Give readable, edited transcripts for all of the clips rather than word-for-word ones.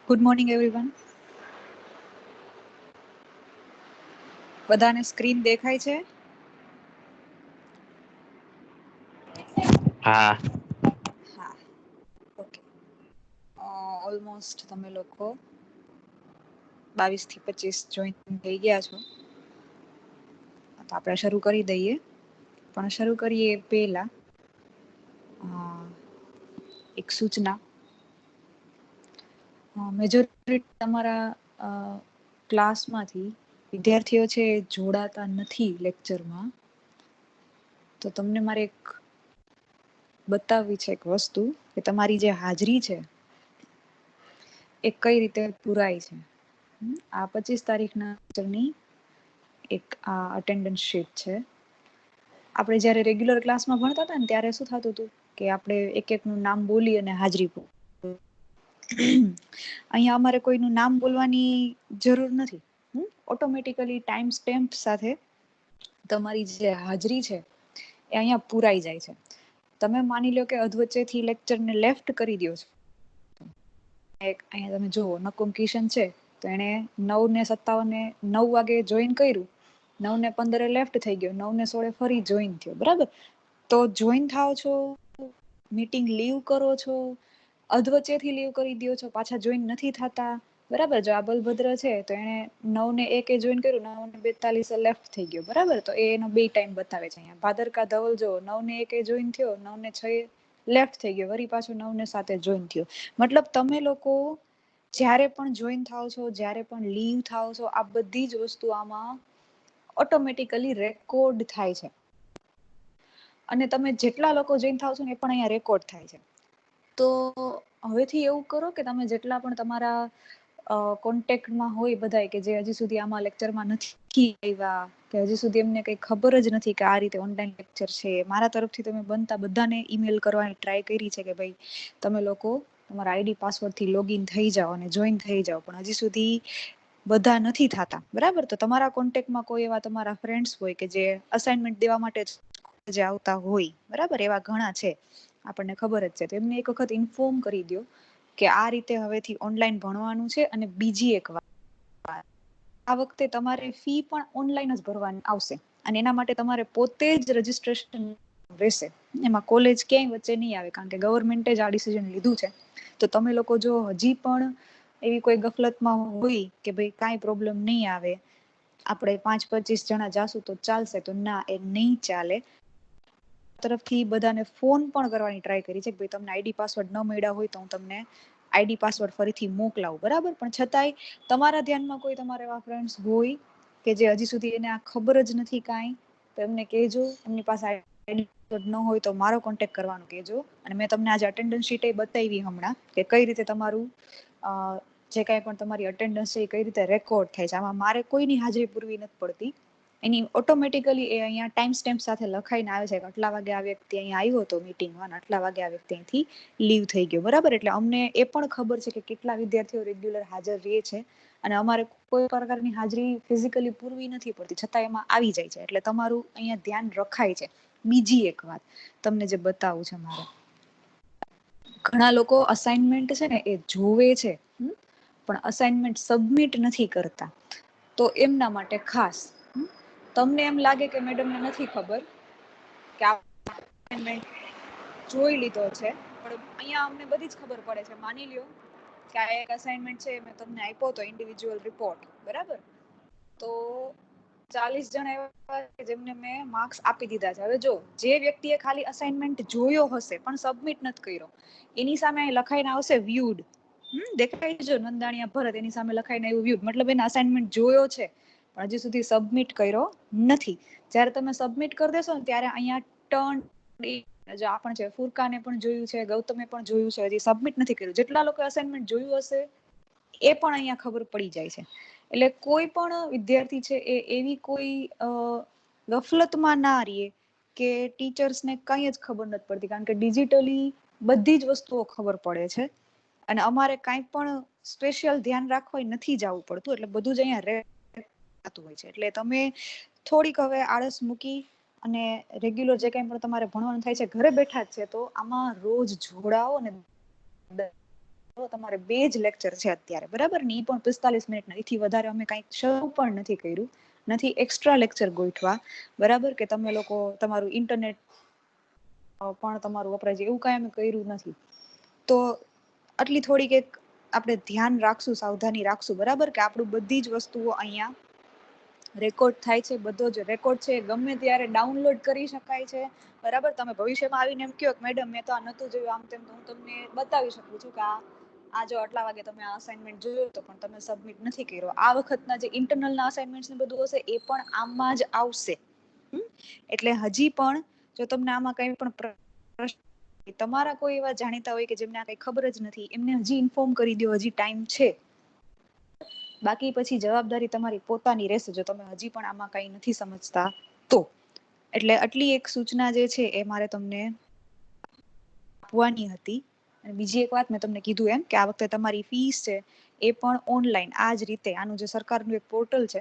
Good morning everyone. બધાને screen દેખાય છે? હા. હા. ઓકે. ઓલમોસ્ટ તમે લોકો 22 થી 25 જોઈન થઈ ગયા છો. તો આપણે શરૂ કરી દઈએ, પણ શરૂ કરીએ એ પહેલા એક સૂચના. મેજોરિટી તમારા ક્લાસમાંથી વિદ્યાર્થીઓ છે જોડાતા નથી લેક્ચરમાં. તો તમને મારે એક બતાવવી છે એક વસ્તુ કે તમારી જે હાજરી છે એ કઈ રીતે પુરાય છે. આ 25 તારીખના લેક્ચરની એક આ અટેન્ડન્સ શીટ છે. આપણે જ્યારે રેગ્યુલર ક્લાસમાં ભણતા હતા ને ત્યારે શું થતું હતું કે આપણે એક એકનું નામ બોલી અને હાજરી અહીંયા અમારે કોઈનું નામ બોલવાની જરૂર નથી. ઓટોમેટિકલી ટાઈમ સ્ટેમ્પ સાથે તમારી જે હાજરી છે એ અહીંયા પુરાઈ જાય છે. તમે માની લો કે અધવચ્ચેથી લેક્ચરને લેફ્ટ કરી દો છો. અહીંયા તમે જુઓ નકુમ કિશન છે તો એને 9:57 9 વાગે જોઈન કર્યું, 9:15 લેફ્ટ થઈ ગયો, 9:16 ફરી જોઈન થયો. બરાબર? તો જોઈન થાવ છો, મીટિંગ લીવ કરો છો, અધવચ્ચેથી લીવ કરી દો છો, પાછા જોઈન નથી થતા. બરાબર? જો આ બલભદ્ર છે તો એને 9:01 જોઈન કર્યું, 9:42 લેફ્ટ થઈ ગયો. બરાબર? તો એનો 2 ટાઈમ બતાવે છે અહીંયા. ભાદરકા ધવલ જો 9:01 જોઈન થયો, 9:06 લેફ્ટ થઈ ગયો, વળી પાછું 9:07 જોઈન થયો. મતલબ તમે લોકો જ્યારે પણ જોઈન થાવ છો, જ્યારે પણ લીવ થાવ છો, આ બધી જ વસ્તુ આમાં ઓટોમેટિકલી રેકોર્ડ થાય છે. અને તમે જેટલા લોકો જોઈન થાવ છો ને એ પણ અહીંયા રેકોર્ડ થાય છે. તો હવેથી એવું કરો કે તમે જેટલા પણ તમારા કોન્ટેક્ટમાં હોય બધાય કે જે હજી સુધી આમાં લેક્ચરમાં નથી આવ્યા, કે હજી સુધી એમને કંઈ ખબર જ નથી કે આ રીતે ઓનલાઈન લેક્ચર છે, મારા તરફથી તમે બનતા બધાને ઈમેલ કરવાની ટ્રાય કરી છે કે ભાઈ તમે લોકો તમારા આઈડી પાસવર્ડથી લોગિન થઈ જાઓ અને જોઈન થઈ જાઓ, પણ હજી સુધી બધા નથી થતા. બરાબર? તો તમારા કોન્ટેક્ટમાં કોઈ એવા તમારા ફ્રેન્ડ્સ હોય કે જે અસાઇનમેન્ટ દેવા માટે જ આવતા હોય, બરાબર? એવા ઘણા છે, આપણને ખબર જ છે. તો એમને એક વખત ઇન્ફોર્મ કરી દો કે આ રીતે હવેથી ઓનલાઈન ભણવાનું છે. અને બીજી એક વાત, આ વખતે તમારે ફી પણ ઓનલાઈન જ ભરવાની આવશે અને એના માટે તમારે પોતે જ રજીસ્ટ્રેશન રહેશે. એમાં કોલેજ ક્યાંય વચ્ચે નહીં આવે, કારણ કે ગવર્મેન્ટે જ આ ડિસિઝન લીધું છે. તો તમે લોકો જો હજી પણ એવી કોઈ ગફલતમાં હોય કે ભાઈ કાંઈ પ્રોબ્લેમ નહીં આવે, આપણે 5-25 જણા જાશું તો ચાલશે, તો ના, એ નહીં ચાલે. તરફથી બધાને ફોન પણ કરવાની ટ્રાય કરી છે કે ભાઈ તમને આઈડી પાસવર્ડ ન મળ્યા હોય તો હું તમને આઈડી પાસવર્ડ ફરીથી મોકલાવું. બરાબર? પણ છતાંય તમારા ધ્યાનમાં કોઈ તમારા એવા ફ્રેન્ડ્સ હોય કે જે હજી સુધી એને આ ખબર જ નથી કાંઈ, તો એમને કહેજો. એમની પાસે આઈડી પાસવર્ડ ન હોય તો મારો કોન્ટેક્ટ કરવાનું કહેજો. અને મેં તમને આજે અટેન્ડન્સ શીટ એ બતાવી હમણાં કે કઈ રીતે તમારું જે કાંઈ પણ તમારી અટેન્ડન્સ છે એ કઈ રીતે રેકોર્ડ થાય છે. આમાં મારે કોઈની હાજરી પૂરવી નથી પડતી, એની ઓટોમેટિકલી એ અહીંયા ટાઈમ સ્ટેમ્પ સાથે લખાઈને આવે છે કે આટલા વાગે આ વ્યક્તિ અહીંયા આવ્યો હતો મીટિંગમાં, આટલા વાગે આ વ્યક્તિ અહીંથી લીવ થઈ ગયો. બરાબર? એટલે અમને એ પણ ખબર છે કે કેટલા વિદ્યાર્થીઓ રેગ્યુલર હાજર રહે છે અને અમારે કોઈ પ્રકારની હાજરી ફિઝિકલી પૂરવી નથી પડતી, છતાં એમાં આવી જાય છે. એટલે તમારું અહીંયા ધ્યાન રખાય છે. બીજી એક વાત તમને જે બતાવું છે મારે, ઘણા લોકો અસાઇનમેન્ટ છે ને એ જોવે છે પણ અસાઇનમેન્ટ સબમિટ નથી કરતા. તો એમના માટે ખાસ, તમને એમ લાગે કે મેડમને નથી ખબર કે આ અસાઇનમેન્ટ જોઈ લીધો છે, પણ અહીંયા અમને બધી જ ખબર પડે છે. માની લ્યો કે આ એક અસાઇનમેન્ટ છે, મેં તમને આપ્યો હતો ઇન્ડિવિજ્યુઅલ રિપોર્ટ. બરાબર? તો 40 જણા એવા જેમને મેં માર્ક્સ આપી દીધા છે. હવે જો જે વ્યક્તિએ ખાલી અસાઇનમેન્ટ જોયો હશે પણ સબમિટ નથી કર્યો, એની સામે લખાઈને આવશે વ્યુડ. દેખાય જો નંદાણીયા ભરત, એની સામે લખાઈને આવ્યું વ્યુડ, મતલબ એને અસાઇનમેન્ટ જોયો છે પણ હજી સુધી સબમિટ કર્યો નથી. જ્યારે તમે સબમિટ કરી દેશો ને ત્યારે અહીંયા ટર્ન જો આ પણ છે, ફુરકાને પણ જોયું છે, ગૌતમે પણ જોયું છે, હજી સબમિટ નથી કર્યું. જેટલા લોકો અસાઇનમેન્ટ જોયું હશે એ પણ અહીંયા ખબર પડી જાય છે. એટલે કોઈ પણ વિદ્યાર્થી છે એ એવી કોઈ ગફલતમાં ના રહીએ કે ટીચર્સને કંઈ જ ખબર નથી પડતી, કારણ કે ડિજિટલી બધી જ વસ્તુઓ ખબર પડે છે અને અમારે કાંઈ પણ સ્પેશિયલ ધ્યાન રાખવા નથી જવું પડતું. એટલે બધું જ અહીંયા થતું હોય છે. એટલે તમે થોડીક હવે આળસ મૂકી અને રેગ્યુલર જે કંઈ પણ તમારે ભણવાનું થાય છે ઘરે બેઠા જ છે, તો આમાં રોજ જોડાઓ અને તમારે 2 જ લેક્ચર છે અત્યારે, બરાબર ને? ઈ પણ 45 મિનિટના, એથી વધારે અમે કાંઈ શરૂ પણ નથી કર્યું, નથી એક્સ્ટ્રા લેક્ચર ગોઠવા, બરાબર? કે તમે લોકો તમારું ઇન્ટરનેટ પણ તમારું વપરાય છે એવું કાંઈ અમે કર્યું નથી. તો આટલી થોડીક એક આપણે ધ્યાન રાખશું, સાવધાની રાખશું, બરાબર? કે આપણું બધી જ વસ્તુઓ અહીંયા રેકોર્ડ થાય છે, બધો જ રેકોર્ડ છે ગમે ત્યારે ડાઉનલોડ કરી શકાય છે, બરાબર? તમે ભવિષ્યમાં આવીને એમ કહો કે મેડમ મેં તો આ નહોતું જોયું આમ તેમ, તો હું તમને બતાવી શકું છું કે આ જો આટલા વાગે તમે આ અસાઇનમેન્ટ જોયો તો પણ તમે સબમિટ નથી કર્યો. આ વખતના જે ઇન્ટરનલના અસાઇનમેન્ટ્સ ને બધું હશે એ પણ આમાં જ આવશે. એટલે હજી પણ જો તમને આમાં કંઈ પણ પ્રશ્ન, તમારા કોઈ એવા જાણીતા હોય કે જેમને આ કંઈ ખબર જ નથી, એમને હજી ઇન્ફોર્મ કરી દો, હજી ટાઈમ છે. બાકી પછી જવાબદારી તમારી પોતાની રહેશે જો તમે હજી પણ આમાં કંઈ નથી સમજતા તો. એટલે આટલી એક સૂચના જે છે એ મારે તમને આપવાની હતી. અને બીજી એક વાત મેં તમને કીધું એમ કે આ વખતે તમારી ફીસ છે એ પણ ઓનલાઈન આ જ રીતે, આનું જે સરકારનું એક પોર્ટલ છે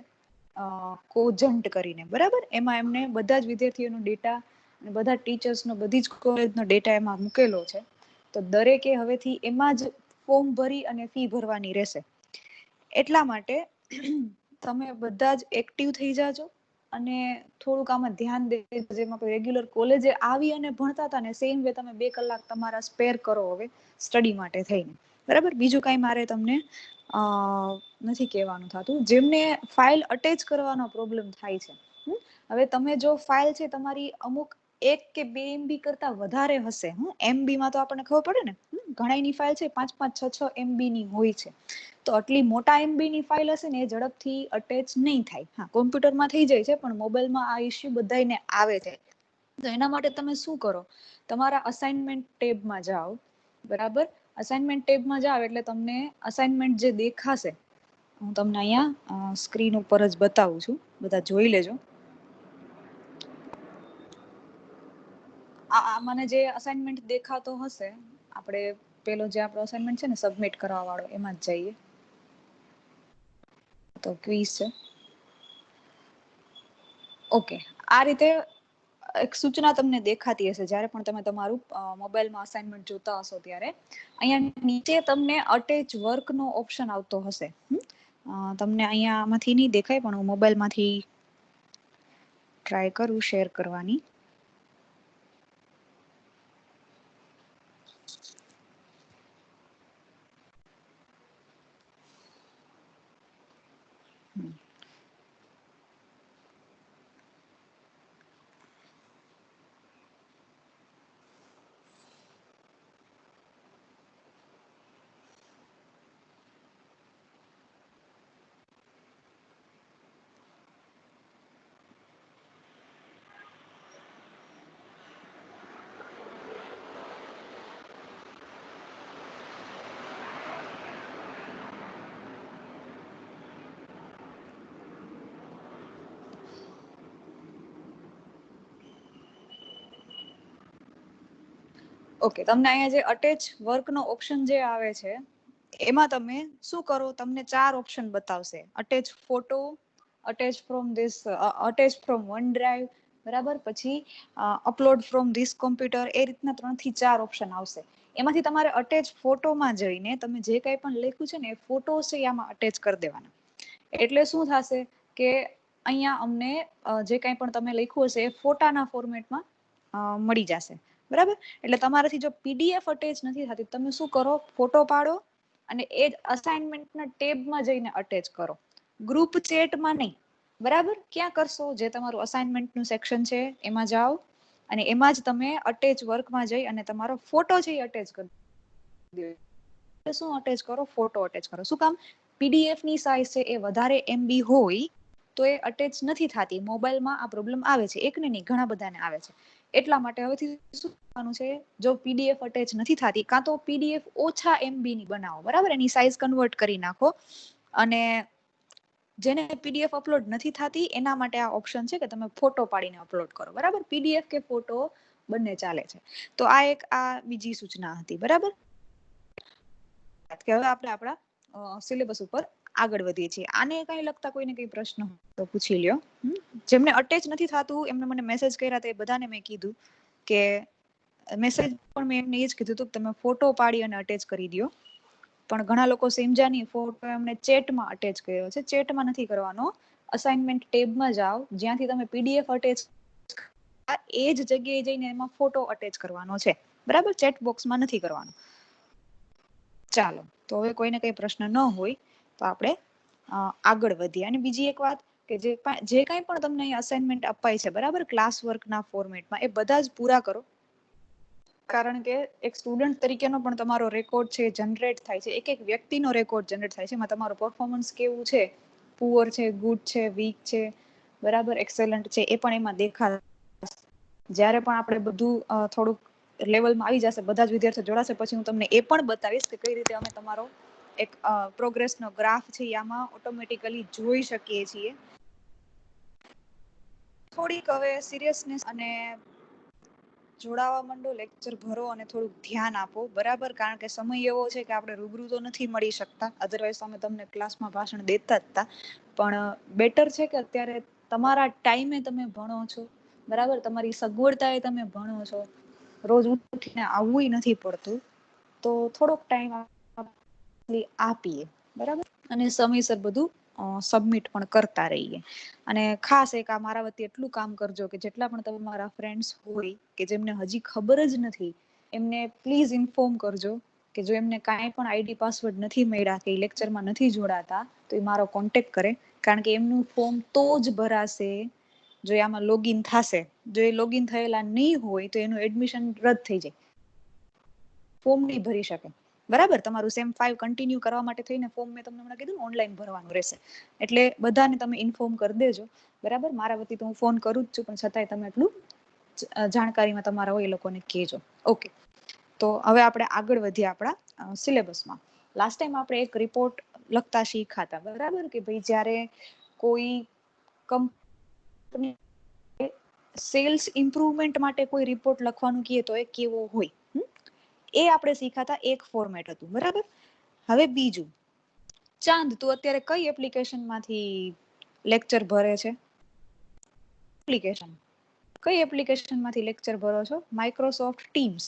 કોજન્ટ કરીને, બરાબર? એમાં એમને બધા જ વિદ્યાર્થીઓનો ડેટા અને બધા ટીચર્સનો, બધી જ કોલેજનો ડેટા એમાં મૂકેલો છે. તો દરેકે હવેથી એમાં જ ફોર્મ ભરી અને ફી ભરવાની રહેશે. એટલા માટે તમે બધા જ એક્ટિવ થઈ જાજો અને થોડુંક આમાં ધ્યાન દેજો. જેમાં રેગ્યુલર કોલેજે આવી અને ભણતા હતા ને સેમ વે તમે 2 કલાક તમારા સ્પેર કરો હવે સ્ટડી માટે થઈને, બરાબર? બીજું કાંઈ મારે તમને નથી કહેવાનું થતું. જેમને ફાઇલ અટેચ કરવાનો પ્રોબ્લેમ થાય છે, હવે તમે જો ફાઇલ છે તમારી અમુક 1 કે 2 MB કરતા વધારે હશે, MB માં તો આપણને ખબર પડે ને, ઘણાની ફાઇલ છે 5-5, 6-6 MB ની હોય છે. તો આટલી મોટા MB ની ફાઇલ હશે ને એ ઝડપથી અટેચ નહીં થાય. હા, કોમ્પ્યુટરમાં થઈ જાય છે પણ મોબાઈલમાં આ ઇશ્યુ બધાયને આવે છે. તો એના માટે તમે શું કરો, તમારા અસાઇનમેન્ટ ટેબમાં જાઓ, બરાબર? અસાઇનમેન્ટ ટેબમાં જાઓ એટલે તમને અસાઇનમેન્ટ જે દેખાશે, હું તમને અહીંયા સ્ક્રીન ઉપર જ બતાવું છું, બધા જોઈ લેજો. આ મને જે અસાઇનમેન્ટ દેખાતો હશે, આપણે પેલો જે આપણો અસાઇનમેન્ટ છે ને સબમિટ કરવા વાળો, એમાં જ જઈએ તો ક્વિઝ છે. ઓકે, આ રીતે એક સૂચના તમને દેખાતી હશે જ્યારે પણ તમે તમારું મોબાઈલમાં અસાઇનમેન્ટ જોતા હશો ત્યારે. અહીંયા નીચે તમને અટેચ વર્કનો ઓપ્શન આવતો હશે. તમને અહીંયામાંથી નહીં દેખાય પણ હું મોબાઈલમાંથી ટ્રાય કરું શેર કરવાની. ઓકે, તમને અહીંયા જે અટેચ વર્કનો ઓપ્શન જે આવે છે એમાં તમે શું કરો, તમને 4 ઓપ્શન બતાવશે. Attach photo, attach from this, attach from one drive, બરાબર? પછી અપલોડ ફ્રોમ ધીસ કોમ્પ્યુટર, એ રીતના 3 થી 4 ઓપ્શન આવશે. એમાંથી તમારે અટેચ ફોટોમાં જઈને તમે જે કંઈ પણ લખ્યું છે ને એ ફોટો છે આમાં અટેચ કરી દેવાના. એટલે શું થશે કે અહીંયા અમને જે કંઈ પણ તમે લખ્યું હશે એ ફોટાના ફોર્મેટમાં મળી જશે, બરાબર? એટલે તમારાથી જો PDF અટેચ નથી થતી, તમે શું કરો, ફોટો પાડો અને એ જ અસાઇનમેન્ટના ટેબમાં જઈને અટેચ કરો, ગ્રુપ ચેટમાં નહીં, બરાબર? ક્યાં કરશો, જે તમારું અસાઇનમેન્ટનું સેક્શન છે એમાં જાઓ અને એમાં જ તમે અટેચ વર્કમાં જઈ અને તમારો ફોટો છે એ અટેચ કરી દો. શું અટેચ કરો, ફોટો અટેચ કરો. શું કામ? PDF ની સાઇઝ છે એ વધારે MB હોય તો એ અટેચ નથી થતી. મોબાઈલમાં આ પ્રોબ્લેમ આવે છે, એકને નહીં ઘણા બધાને આવે છે. એટલા માટે હવેથી શું કરવાનું છે, જો PDF અટેચ નથી થતી, કાં તો PDF ઓછા MB ની બનાવો, બરાબર? એની સાઇઝ કન્વર્ટ કરી નાખો. અને જેને PDF અપલોડ નથી થતી એના માટે આ ઓપ્શન છે કે તમે ફોટો પાડીને અપલોડ કરો, બરાબર? PDF કે ફોટો બંને ચાલે છે. તો આ એક બીજી સૂચના હતી, બરાબર? કે હવે આપણે આપણા સિલેબસ ઉપર આગળ વધીએ છીએ. આને કઈ લગતા કોઈને કઈ પ્રશ્ન હોય તો પૂછી લ્યો. જેમને અટેચ નથી થતું એમને મને મેસેજ કર્યા હતા, એ બધાને મેં કીધું કે મેસેજ પણ મેં એમને એ જ કીધું હતું કે તમે ફોટો પાડી અને અટેચ કરી દો. પણ ઘણા લોકો સમજ્યા નહીં, ફોટો એમને ચેટમાં અટેચ કર્યો છે. ચેટમાં નથી કરવાનો, અસાઇનમેન્ટ ટેબમાં જાઓ, જ્યાંથી તમે પીડીએફ અટેચ એ જ જગ્યાએ જઈને એમાં ફોટો અટેચ કરવાનો છે, બરાબર? ચેટ બોક્સમાં નથી કરવાનો. ચાલો, તો હવે કોઈને કઈ પ્રશ્ન ન હોય તો આપણે આગળ વધીએ. અને બીજી એક વાત કે જે કાંઈ પણ તમને અસાઇનમેન્ટ અપાય છે, બરાબર, ક્લાસ વર્કના ફોર્મેટમાં, એ બધા જ પૂરા કરો. કારણ કે એક સ્ટુડન્ટ તરીકેનો પણ તમારો રેકોર્ડ છે જનરેટ થાય છે, એક વ્યક્તિનો રેકોર્ડ જનરેટ થાય છે, એમાં તમારું પરફોર્મન્સ કેવું છે, પુઅર છે, ગુડ છે, વીક છે, બરાબર, એક્સેલન્ટ છે, એ પણ એમાં દેખાશે. જ્યારે પણ આપણે બધું થોડુંક લેવલમાં આવી જશે, બધા જ વિદ્યાર્થીઓ જોડાશે, પછી હું તમને એ પણ બતાવીશ કે કઈ રીતે અમે તમારો એક પ્રોગ્રેસનો ગ્રાફ છે આમાં ઓટોમેટિકલી જોઈ શકીએ છીએ. થોડીક હવે સિરિયસનેસ અને જોડાવા માંડો, લેક્ચર ભરો અને થોડુંક ધ્યાન આપો, બરાબર? કારણ કે સમય એવો છે કે આપણે રૂબરૂ તો નથી મળી શકતા, અધરવાઇઝ અમે તમને ક્લાસમાં ભાષણ દેતા જ હતા. પણ બેટર છે કે અત્યારે તમારા ટાઈમે તમે ભણો છો, બરાબર, તમારી સગવડતાએ તમે ભણો છો, રોજ ઉઠીને આવવું નથી પડતું, તો થોડોક ટાઈમ આપીએ, બરાબર, અને સમયસર બધું સબમિટ પણ કરતા રહીએ. અને ખાસ એક આ મારા વતી એટલું કામ કરજો કે જેટલા પણ તમારા ફ્રેન્ડ્સ હોય કે જેમને હજી ખબર જ નથી, એમને પ્લીઝ ઇન્ફોર્મ કરજો કે જો એમને કાંઈ પણ આઈડી પાસવર્ડ નથી મળ્યા કે લેક્ચરમાં નથી જોડાતા તો એ મારો કોન્ટેક્ટ કરે. કારણ કે એમનું ફોર્મ તો જ ભરાશે જો આમાં લોગિન થશે. જો એ લોગિન થયેલા નહીં હોય તો એનું એડમિશન રદ થઈ જાય, ફોર્મ નહીં ભરી શકે, બરાબર? તમારું સેમ 5 કન્ટિન્યુ કરવા માટે થઈને ફોર્મ મેં તમને હમણાં કીધું ઓનલાઈન ભરવાનું રહેશે. એટલે બધાને તમે ઇન્ફોર્મ કરી દેજો, બરાબર? મારા વતી તો હું ફોન કરું જ છું, પણ છતાંય તમે એટલું જાણકારીમાં તમારા હોય એ લોકોને કહેજો. ઓકે, તો હવે આપણે આગળ વધીએ આપણા સિલેબસમાં. લાસ્ટ ટાઈમ આપણે એક રિપોર્ટ લખતા શીખ્યા, બરાબર? કે ભાઈ જ્યારે કોઈ કંપની સેલ્સ ઇમ્પ્રુવમેન્ટ માટે કોઈ રિપોર્ટ લખવાનું કહે તો એ કેવો હોય, એ આપણે શીખાતા, એક ફોર્મેટ હતું, બરાબર? હવે બીજું, ચાંદ, તું અત્યારે કઈ એપ્લિકેશનમાંથી લેક્ચર ભરે છે? એપ્લિકેશન કઈ એપ્લિકેશનમાંથી લેક્ચર ભરો છો? માઇક્રોસોફ્ટ ટીમ્સ,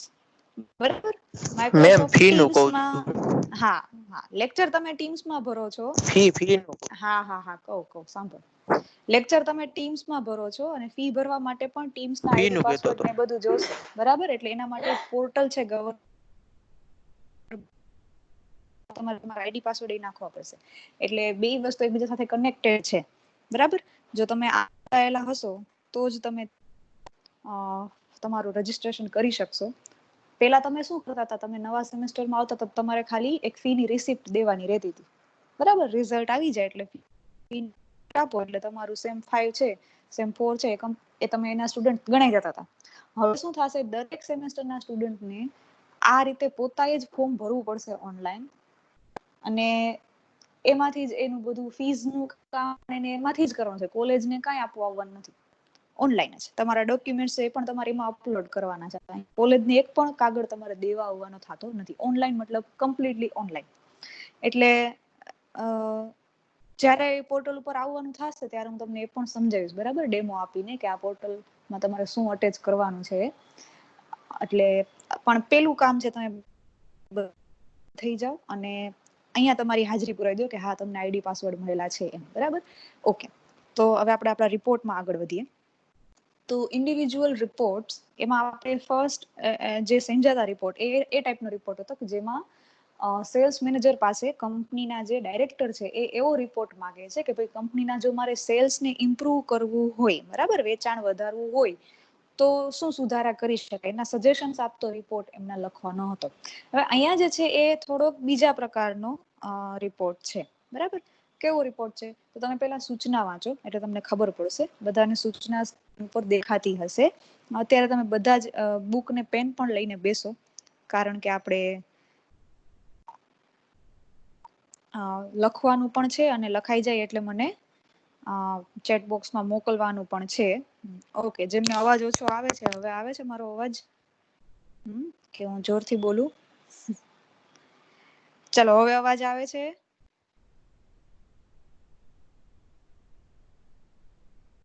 બરાબર? માઇક્રોસોફ્ટ ટીમ્સમાં, હા હા, લેક્ચર તમે ટીમ્સમાં ભરો છો. હા હા હા, કહું સાંભળ. લેક્ચર તમે ટીમ્સમાં ભરો છો અને ફી ભરવા માટે પણ ટીમ્સના આઈડી પાસવર્ડ ને બધું જોશે, બરાબર? એટલે એના માટે પોર્ટલ છે તમારે તમારા આઈડી પાસવર્ડ એ નાખવા પડશે. એટલે બે વસ્તુ એકબીજા સાથે કનેક્ટેડ છે, બરાબર? જો તમે આવેલા હશો તો જ તમે તમારું રજીસ્ટ્રેશન કરી શકશો. પેલા તમે શું કરતા હતા, તમે નવા સેમેસ્ટરમાં આવતા તો તમારે ખાલી એક ફીની રિસિપ્ટ દેવાની રહેતી હતી, બરાબર? રિઝલ્ટ આવી જાય એટલે ફી આપો એટલે તમારું સેમ 5 છે, સેમ 4 છે, એ તમે એના સ્ટુડન્ટ ગણાઈ જતા હતા. હવે શું થશે, દરેક સેમેસ્ટરના સ્ટુડન્ટને આ રીતે પોતાએ જ ફોર્મ ભરવું પડશે ઓનલાઈન, અને એમાંથી જ એનું બધું ફીઝનું કામ એને એમાંથી જ કરવાનું છે. કોલેજને કાંઈ આપવું આવવાનું નથી, ઓનલાઈન જ તમારા ડોક્યુમેન્ટ્સ એ પણ તમારે એમાં અપલોડ કરવાના છે. કોલેજને એક પણ કાગળ તમારે દેવા આવવાનો થતો નથી. ઓનલાઈન મતલબ કમ્પ્લીટલી ઓનલાઈન. એટલે જ્યારે પોર્ટલ ઉપર આવવાનું થશે ત્યારે હું તમને એ પણ સમજાવીશ, બરાબર? ડેમો આપીને કે આ પોર્ટલમાં તમારે શું અટેચ કરવાનું છે. એટલે પણ પેલું કામ છે, તમે થઈ જાઓ અને અહીંયા તમારી હાજરી પુરાવી દો કે હા તમને આઈડી પાસવર્ડ મળેલા છે એમ, બરાબર? ઓકે, તો હવે આપણે આપણા રિપોર્ટમાં આગળ વધીએ. તો ઇન્ડિવિજ્યુઅલ રિપોર્ટ્સ, એમાં આપણે ફર્સ્ટ જે સમજાતા રિપોર્ટ એ ટાઈપનો રિપોર્ટ હતો કે જેમાં સેલ્સ મેનેજર પાસે કંપનીના જે ડાયરેક્ટર છે એ એવો રિપોર્ટ માંગે છે કે ભાઈ કંપનીના જો મારે સેલ્સને ઇમ્પ્રૂવ કરવું હોય, બરાબર, વેચાણ વધારવું હોય તો શું સુધારા કરી શકાય, એના સજેશન્સ આપતો રિપોર્ટ એમને લખવાનો હતો. હવે અહીંયા જે છે એ થોડોક બીજા પ્રકારનો રિપોર્ટ છે, બરાબર? કેવો રિપોર્ટ છે? તો તમે પહેલા સૂચના વાંચો એટલે તમને ખબર પડશે. બધાને સૂચના ઉપર દેખાતી હશે. અત્યારે તમે બધા જ બુક ને પેન પણ લઈને બેસો, કારણ કે આપણે લખવાનું પણ છે અને લખાઈ જાય એટલે મને ચેટ બોક્સમાં મોકલવાનું પણ છે. ઓકે, જેમને અવાજ ઓછો આવે છે, હવે આવે છે મારો અવાજ કે હું જોરથી બોલું? ચલો, હવે અવાજ આવે છે?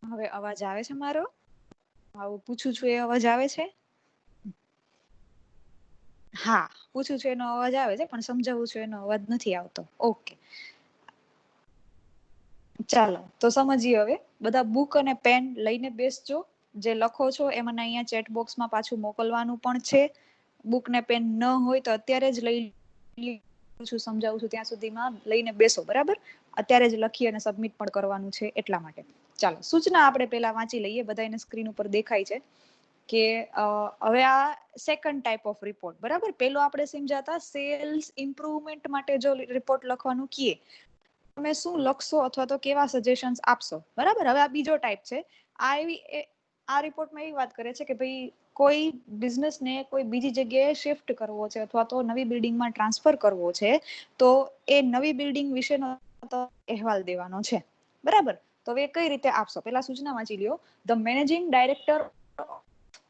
હવે અવાજ આવે છે મારો? આવું પૂછું છું, એ અવાજ આવે છે? હા, પૂછું છું એનો અવાજ આવે છે, પણ સમજાવું છું એનો અવાજ નથી આવતો. ઓકે, ચાલો તો સમજીએ. હવે બધા બુક અને પેન લઈને બેસજો. જે લખો છો એ મને અહીંયા ચેટ બોક્સમાં પાછું મોકલવાનું પણ છે. બુક ને પેન ન હોય તો અત્યારે જ લઈ છું, સમજાવું છું ત્યાં સુધીમાં લઈને બેસો, બરાબર? અત્યારે જ લખી અને સબમિટ પણ કરવાનું છે એટલા માટે. ચાલો, સૂચના આપણે પેલા વાંચી લઈએ. બધાને સ્ક્રીન ઉપર દેખાય છે કે હવે આ સેકન્ડ ટાઈપ ઓફ રિપોર્ટ, બરાબર? પેલો આપણે સમજાતા સેલ્સ ઇમ્પ્રુવમેન્ટ માટે જો રિપોર્ટ લખવાનું કીએ, તમે શું લખશો અથવા તો કેવા સજેશન્સ આપશો, બરાબર? હવે આ બીજો ટાઈપ છે. આ રિપોર્ટમાં એવી વાત કરે છે કે ભાઈ કોઈ બિઝનેસને કોઈ બીજી જગ્યાએ શિફ્ટ કરવો છે અથવા તો નવી બિલ્ડિંગમાં ટ્રાન્સફર કરવો છે, તો એ નવી બિલ્ડિંગ વિશેનો અહેવાલ દેવાનો છે, બરાબર? તો હવે કઈ રીતે આપશો? પેલા સૂચના વાંચી લ્યો. The managing director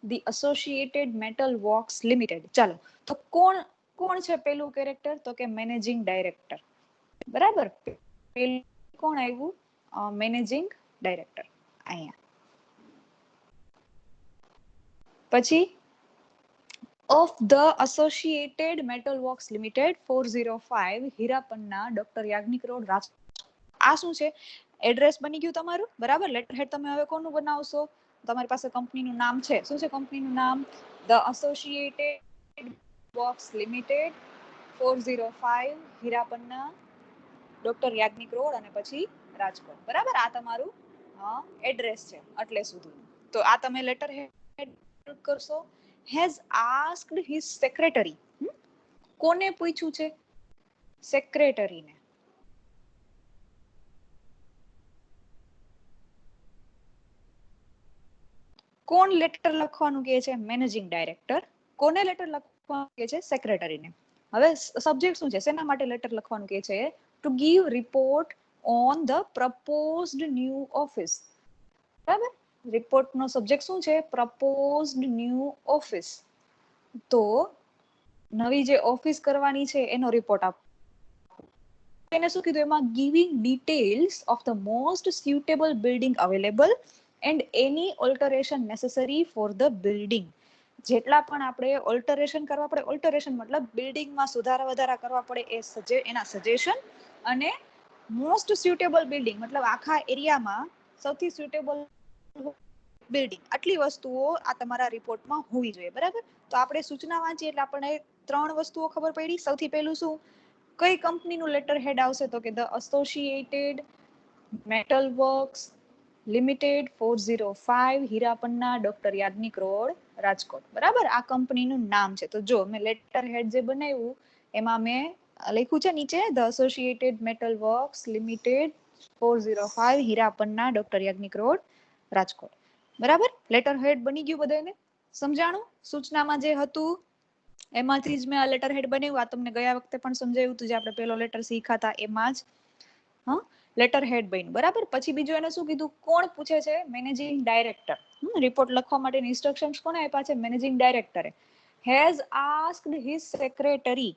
the associated metal works limited. ચાલો, તો કોણ છે પેલું કેરેક્ટર? તો કે મેનેજિંગ ડાયરેક્ટર, બરાબર? કોણ આવ્યું? મેનેજિંગ ડાયરેક્ટર અહીંયા. પછી of the associated metal works limited 405 Hirapanna doctor Yagnik road Rajkot. આ શું છે? એડ્રેસ બની ગયું તમારું, બરાબર? લેટર હેડ તમે હવે કોનું બનાવશો? તમારી પાસે કંપનીનું નામ છે. શું છે કંપનીનું નામ? The associated works limited 405 Hirapanna doctor Yagnik road અને પછી રાજકોટ, બરાબર? આ તમારું એડ્રેસ છે એટલે સુધી. તો આ તમે લેટર હેડ કરશો. Has asked his secretary. કોને પૂછ્યું છે? સેક્રેટરીને. કોણ લેટર લખવાનું કહે છે? Managing director. કોને લેટર લખવાનું કહે છે? સેક્રેટરીને. હવે સબ્જેક્ટ શું છે? શેના માટે લેટર લખવાનું કહે છે? To give report on the proposed new office, બરાબર? રિપોર્ટનો સબ્જેક્ટ શું છે? Proposed new office. તો નવી જે ઓફિસ કરવાની છે એનો રિપોર્ટ આપ. એને શું કીધું એમાં? Giving details of the most suitable building available and any alteration necessary for the building. જેટલા પણ આપણે ઓલ્ટરેશન કરવા પડે, ઓલ્ટરેશન મતલબ બિલ્ડિંગમાં સુધારા વધારા કરવા પડે, એના સજેશન, અને મોસ્ટ સ્યુટેબલ બિલ્ડિંગ મતલબ આખા એરિયામાં સૌથી સ્યુટેબલ બિલ્ડિંગ. આટલી વસ્તુઓ આ તમારા રિપોર્ટમાં હોવી જોઈએ, બરાબર? તો આપણે સૂચના વાંચીએ એટલે આપણને 3 વસ્તુઓ ખબર પડી. સૌથી પહેલું શું? કઈ કંપનીનું લેટર હેડ આવશે? તો કે the associated metal works limited 405 Hirapanna doctor Yagnik road Rajkot, બરાબર? આ કંપનીનું નામ છે. તો જો મેં લેટર હેડ જે બનાવ્યું એમાં મેં લખ્યું છે નીચે the associated metal works limited 405 Hirapanna doctor Yagnik road Rajkot, બરાબર? લેટર હેડ બની ગયું બધાને? સમજાણું? સૂચનામાં જે હતું એમાંથી જ મેં આ લેટર હેડ બનાવ્યું. આ તમને ગયા વખતે પણ સમજાવ્યું હતું, જે આપણે પેલો લેટર શીખાતા એમાં જ લેટર હેડ બન્યું, બરાબર? પછી બીજું એને શું કીધું? કોણ પૂછે છે? Managing director. રિપોર્ટ લખવા માટેની ઇન્સ્ટ્રક્શન્સ કોને આપ્યા છે? મેનેજિંગ ડાયરેક્ટરે. Has asked his secretary.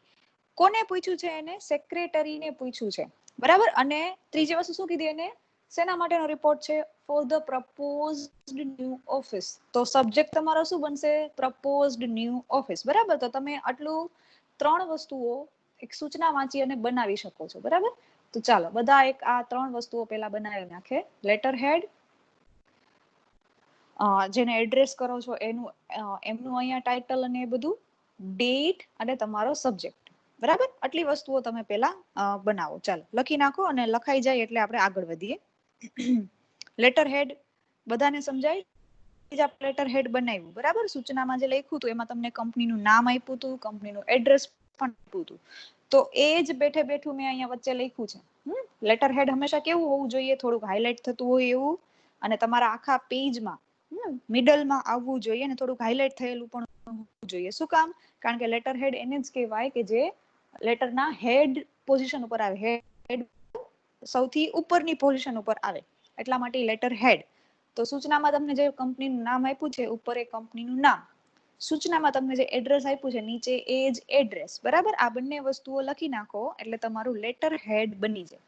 કોને પૂછ્યું છે? એને સેક્રેટરીને પૂછ્યું છે, બરાબર? અને ત્રીજી વસ્તુ શું કીધી એને? શેના માટેનો રિપોર્ટ છે? For the proposed new office. તો સબ્જેક્ટ તમારો શું બનશે? પ્રપોઝડ ન્યૂ ઓફિસ, બરાબર? તો તમે આટલું 3 વસ્તુઓ એક સૂચના વાંચી અને બનાવી શકો છો, બરાબર? તો ચાલો બધા એક આ 3 વસ્તુઓ પહેલા બનાવી નાખે. લેટર હેડ, જેને એડ્રેસ કરો છો એનું એમનું અહીંયા ટાઇટલ અને એ બધું, ડેટ અને તમારો સબ્જેક્ટ, બરાબર? આટલી વસ્તુઓ તમે પહેલા બનાવો. ચાલો લખી નાખો અને લખાઈ જાય એટલે આપણે આગળ વધીએ. લેટર હેડ બધાને સમજાય? લેટર હેડ બનાવ્યું, બરાબર? સૂચનામાં જે લખ્યું હતું એમાં તમને કંપનીનું નામ આપ્યું હતું, કંપનીનું એડ્રેસ પણ આપ્યું હતું. તો એ જ બેઠે બેઠું મેં અહીંયા વચ્ચે લખ્યું છે. લેટર હેડ હંમેશા કેવું હોવું જોઈએ? થોડુંક હાઇલાઇટ થતું હોય એવું, અને તમારા આખા પેજમાં મિડલમાં આવવું જોઈએ, અને થોડુંક હાઇલાઇટ થયેલું પણ હોવું જોઈએ. શું કામ? કારણ કે લેટર હેડ એને જ કહેવાય કે જે લેટરના હેડ પોઝિશન ઉપર આવે, હેડ સૌથી ઉપરની પોઝિશન ઉપર આવે, એટલા માટે લેટર હેડ. તો સૂચનામાં તમને જે કંપનીનું નામ આપ્યું છે ઉપર એ કંપનીનું નામ, સૂચનામાં તમને જે એડ્રેસ આપ્યું છે નીચે એ જ એડ્રેસ, બરાબર? આ બંને વસ્તુઓ લખી નાખો એટલે તમારું લેટર હેડ બની જાય.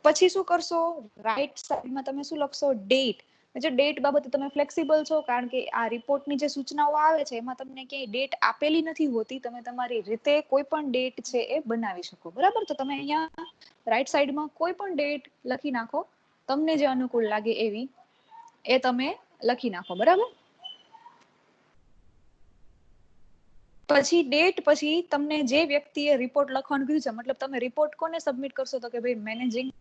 પછી શું કરશો? રાઈટ સાઈડમાં તમે શું લખશો? ડેટ. જે ડેટ બાબતે તમે ફ્લેક્સિબલ છો, કારણ કે આ રિપોર્ટની જે સૂચનાઓ આવે છે એમાં તમને ક્યાંય ડેટ આપેલી નથી હોતી, તમે તમારી રીતે કોઈ પણ ડેટ છે એ બનાવી શકો, બરાબર. તો તમે અહીંયા રાઈટ સાઈડમાં કોઈ પણ ડેટ લખી નાખો, તમને જે અનુકૂળ લાગે એવી એ તમે લખી નાખો, બરાબર. પછી ડેટ પછી તમને જે વ્યક્તિએ રિપોર્ટ લખવાનું કીધું છે, મતલબ તમે રિપોર્ટ કોને સબમિટ કરશો, તો કે ભાઈ મેનેજિંગ,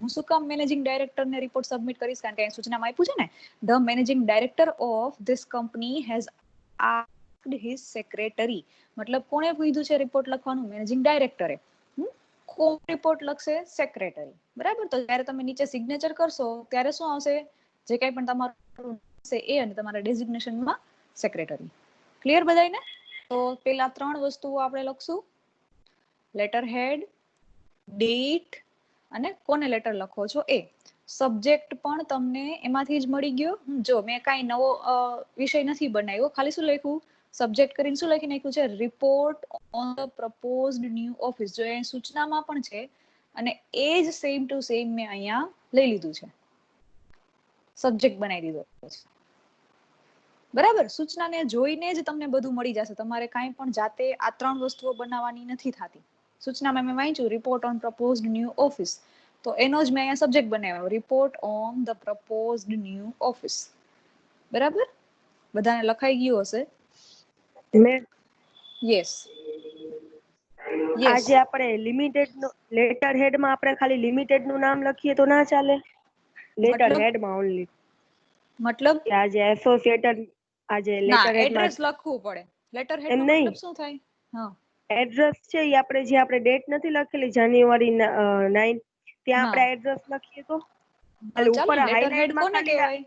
હું શું કામ મેનેજિંગ ડાયરેક્ટરને રિપોર્ટ સબમિટ કરીશ, કારણ કે અહીં સૂચનામાં આપ્યું છે ને, the managing director of this company has asked his secretary, મતલબ કોણે કીધું છે રિપોર્ટ લખવાનું, મેનેજિંગ ડાયરેક્ટરે. કોણ રિપોર્ટ લખશે, સેક્રેટરી, બરાબર. તો જ્યારે તમે નીચે સિગ્નેચર કરશો ત્યારે શું આવશે, જે કંઈ પણ તમારું છે એ અને તમારા ડેઝિગ્નેશનમાં સેક્રેટરી. ક્લિયર બધાને? તો પેલા 3 વસ્તુઓ આપણે લખશું, લેટર હેડ, ડેટ અને કોને લેટર લખો છો એ. સબ્જેક્ટ પણ તમને એમાંથી જ મળી ગયો. જો મેં કાંઈ નવો વિષય નથી બનાવ્યો, ખાલી શું લખ્યું, સબ્જેક્ટ કરીને શું લખી નાખ્યું છે, report on the proposed new office. જો એ સૂચનામાં પણ છે અને એ જ સેમ ટુ સેમ મેં અહીંયા લઈ લીધું છે, સબ્જેક્ટ બનાવી દીધો છે, બરાબર. સૂચનાને જોઈને જ તમને બધું મળી જશે, તમારે કાંઈ પણ જાતે આ 3 વસ્તુઓ બનાવવાની નથી થતી. સૂચનામાં મેં વાંચ્યું report on proposed new office, તો એનો જ મેં અહીંયા સબ્જેક્ટ બનાવ્યો, report on the proposed new office, બરાબર. બધાને લખાઈ ગયું હશે? યસ. આજે આપણે લિમિટેડ નો લેટર હેડ માં આપણે ખાલી લિમિટેડ નું નામ લખીએ તો ના ચાલે? લેટર હેડ માં ઓનલી, મતલબ કે આજે એસોસિએટેડ, આજે લેટર હેડ માં એડ્રેસ લખવું પડે. લેટર હેડ નો મતલબ શું થાય? હા, એડ્રેસ છે એ આપણે જે આપણે ડેટ નથી લખેલી જાન્યુઆરી 9, ત્યાં આપણે એડ્રેસ લખીએ તો એટલે ઉપર લેટર હેડ હાઇલાઇટમાં કોને ખાલી કહેવાય?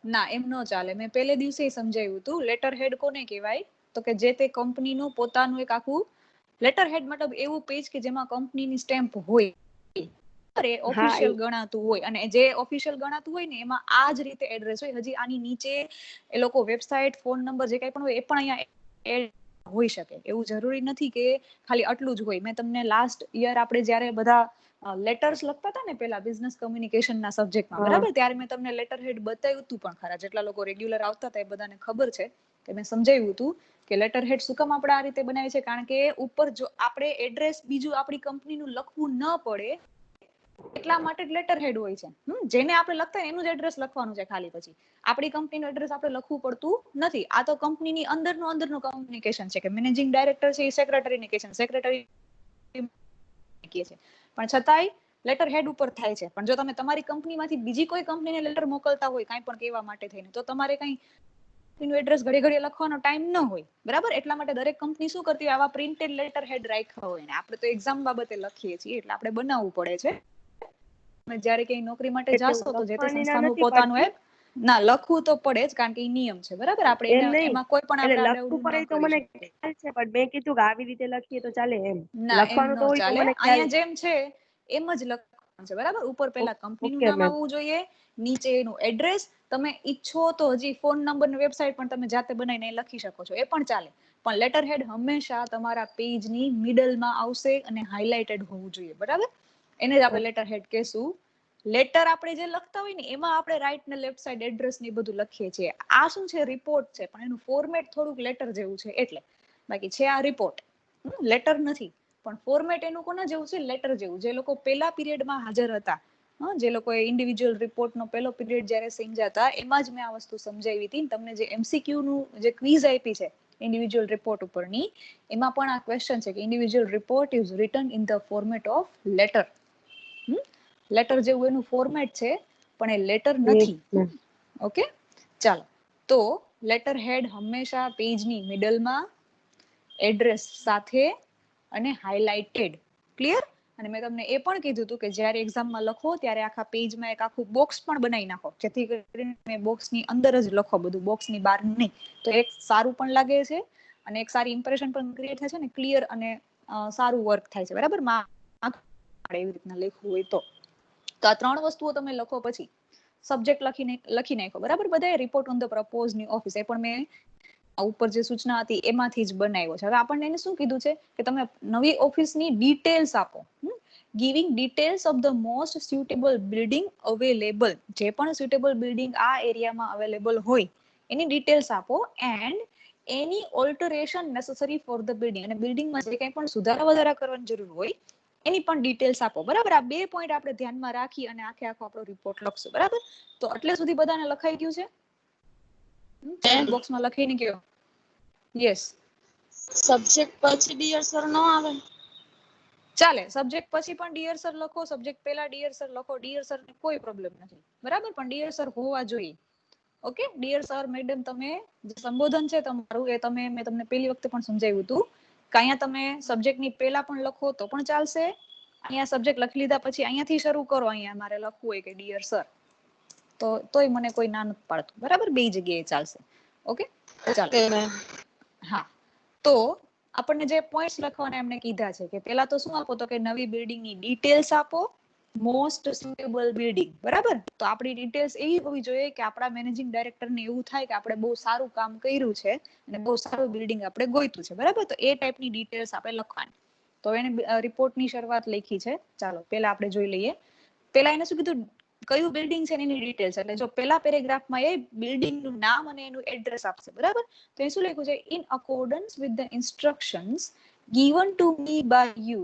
ના, એમ ન ચાલે. મેં પહેલે દિવસે સમજાવ્યું હતું, લેટર હેડ કોને કહેવાય, તો કે જે તે કંપનીનું પોતાનું એક આખું લેટર હેડ, મતલબ એવું પેજ કે જેમાં કંપનીની સ્ટેમ્પ હોય, ઓફિશિયલ ગણાતું હોય, અને જે ઓફિશિયલ ગણાતું હોય ને એમાં આ જ રીતે એડ્રેસ હોય. હજી આની નીચે એ લોકો વેબસાઇટ, ફોન નંબર જે કંઈ પણ હોય એ પણ અહીંયા એડ હોઈ શકે, એવું જરૂરી નથી કે ખાલી આટલું જ હોય. મેં તમને લાસ્ટ યર આપણે જ્યારે બધા લેટર્સ લખતા હતા ને પેલા બિઝનેસ કમ્યુનિકેશનના સબ્જેક્ટમાં, બરાબર, ત્યારે મેં તમને લેટર હેડ બતાવ્યું હતું પણ ખરા. જેટલા લોકો રેગ્યુલર આવતા હતા એ બધાને ખબર છે કે મેં સમજાવ્યું હતું કે લેટર હેડ શું કામ આપણે આ રીતે બનાવીએ છીએ, કારણ કે ઉપર જો આપણે એડ્રેસ બીજું આપણી કંપનીનું લખવું ન પડે એટલા માટે જ લેટર હેડ હોય છે. જેને આપણે લખતા હોય એનું જ એડ્રેસ લખવાનું છે ખાલી, પછી આપણી કંપનીનું એડ્રેસ આપણે લખવું પડતું નથી. આ તો કંપનીની અંદરનું કમ્યુનિકેશન છે કે મેનેજિંગ ડાયરેક્ટર છે એ સેક્રેટરીને કહે છે, સેક્રેટરી કહે છે, પણ છતાંય લેટર હેડ ઉપર થાય છે. પણ જો તમે તમારી કંપનીમાંથી બીજી કોઈ કંપનીને લેટર મોકલતા હોય કાંઈ પણ કહેવા માટે થઈને, તો તમારે કંઈ એડ્રેસ ઘડી ઘડી લખવાનો ટાઈમ ન હોય, બરાબર. એટલા માટે દરેક કંપની શું કરતી હોય, આવા પ્રિન્ટેડ લેટર હેડ રાખ્યા હોય. ને આપણે તો એક્ઝામ બાબતે લખીએ છીએ એટલે આપણે બનાવવું પડે છે. તમે જ્યારે ક્યાંય નોકરી માટે જાશો તો જે તે સંસ્થાનું પોતાનું એપ, ના, લખવું તો પડે જ, કારણ કે એ નિયમ છે, બરાબર. આપણે એમાં કોઈ પણ આપણે આડેઅવડું ન કરી શકીએ. છે, પણ મેં કીધું કે આવી રીતે લખીએ તો ચાલે એમ. ના, એમ લખવાનું ન તો હોય તો ચાલે. મને ખ્યાલ અહીંયા જેમ છે એમ જ લખવાનું છે, બરાબર. ઉપર પેલા કંપનીનું ઓકે નામ મેમ. આવવું જોઈએ, નીચે એનું એડ્રેસ. તમે ઈચ્છો તો હજી ફોન નંબર ને વેબસાઇટ પણ તમે જાતે બનાવીને લખી શકો છો, એ પણ ચાલે. પણ લેટર હેડ હંમેશા તમારા પેજની મિડલમાં આવશે અને હાઇલાઇટેડ હોવું જોઈએ, બરાબર. એને જ આપણે લેટર હેડ કહેશું. લેટર આપણે જે લખતા હોય ને એમાં આપણે રાઈટ ને લેફ્ટ સાઈડ એડ્રેસ ને બધું લખીએ છીએ. આ શું છે, રિપોર્ટ છે, પણ એનું ફોર્મેટ થોડુંક લેટર જેવું છે એટલે. બાકી છે આ રિપોર્ટ, લેટર નથી. પણ ફોર્મેટ એનું કોના જેવું છે, લેટર જેવું. જે લોકો પેલા પીરિયડમાં હાજર હતા, જે લોકોએ ઇન્ડિવિજ્યુઅલ રિપોર્ટનો પેલો પીરિયડ જ્યારે સમજાતા, એમાં જ મેં આ વસ્તુ સમજાવી હતી. તમને જે MCQ નું જે ક્વિઝ આપી છે ઇન્ડિવિજ્યુઅલ રિપોર્ટ ઉપરની, એમાં પણ આ ક્વેશ્ચન છે કે individual report is return in the format of letter. Letter જેવું એનું ફોર્મેટ છે, પણ એ લેટર નથી. ઓકે, ચાલો. તો લેટર હેડ હંમેશા પેજની મિડલમાં, એડ્રેસ સાથે અને હાઇલાઇટેડ. ક્લિયર? અને મેં તમને એ પણ કીધું હતું કે જ્યારે એક્ઝામમાં લખો ત્યારે આખા પેજમાં એક આખું બોક્સ પણ બનાવી નાખો, જેથી કરીને બોક્સની અંદર જ લખો બધું, બોક્સની બહાર નહીં. તો એક સારું પણ લાગે છે અને એક સારી ઇમ્પ્રેશન પણ ક્રિએટ થાય છે ને, ક્લિયર અને સારું વર્ક થાય છે, બરાબર. એવી રીતના લખવું હોય તો આ 3 વસ્તુઓ તમે લખો પછી સબ્જેક્ટ લખી નાખો, બરાબર. બધાએ report on the propose new office, એ પણ મેં ઉપર જે સૂચના હતી એમાંથી જ બનાવ્યો છે. હવે આપણને એને શું કીધું છે કે તમે નવી ઓફિસની ડિટેલ્સ આપો. Giving details of the most suitable building available. જે પણ સ્યુટેબલ બિલ્ડિંગ આ એરિયામાં અવેલેબલ હોય એની ડિટેલ્સ આપો. And any alteration necessary for the building. અને બિલ્ડિંગમાં જે કંઈ પણ સુધારા વધારા કરવાની જરૂર હોય એની પણ ડિટેલ્સ આપો. બરાબર, આ 2 પોઈન્ટ આપણે ધ્યાનમાં રાખી અને આખે આખો આપણો રિપોર્ટ લખશું. બરાબર, તો એટલે સુધી બધાને લખાઈ ગયું છે? ચેટ બોક્સમાં લખીને કયો. યસ. સબ્જેક્ટ પછી ડિયર સર નો આવે? ચાલે, સબ્જેક્ટ પછી પણ ડિયર સર લખો, સબ્જેક્ટ પહેલા ડિયર સર લખો, ડિયર સર ને કોઈ પ્રોબ્લેમ નથી. બરાબર, પણ ડિયર સર હોવા જોઈએ. ઓકે, ડિયર સર મેડમ, તમે જે સંબોધન છે તમારું એ મેં તમને પહેલી વખતે પણ સમજાવ્યું હતું કે અહીંયા તમે સબ્જેક્ટની પહેલા પણ લખો તો પણ ચાલશે. અહીંયા સબ્જેક્ટ લખી લીધા પછી અહીંયાથી શરૂ કરો. અહીંયા મારે લખવું હોય કે ડિયર સર, તો તોય મને કોઈ ના નથી પાડતું. બરાબર, બે જગ્યાએ ચાલશે. ઓકે, ચાલો. હા, તો આપણને જે પોઈન્ટ્સ લખવાના એમને કીધા છે કે પહેલા તો શું આપો, તો કે નવી બિલ્ડિંગની ડિટેલ્સ આપો, મોસ્ટ સુટેબલ બિલ્ડિંગ. બરાબર, તો આપણી ડિટેલ્સ એવી હોવી જોઈએ કે આપણા મેનેજિંગ ડાયરેક્ટરને એવું થાય કે આપણે બહુ સારું કામ કર્યું છે અને બહુ સારું બિલ્ડિંગ આપણે ગોઈતું છે. બરાબર, તો એ ટાઈપની ડિટેલ્સ આપણે લખવાની. તો એને રિપોર્ટની શરૂઆત લખી છે. ચાલો પહેલા આપણે જોઈ લઈએ. પહેલા એને શું કીધું, કયું બિલ્ડિંગ છે એની ડિટેલ્સ. એટલે જો પહેલા પેરેગ્રાફમાં એ બિલ્ડિંગનું નામ અને એનું એડ્રેસ આપશે. બરાબર, તો એ શું લખ્યું છે, in accordance with the instructions given to me by you,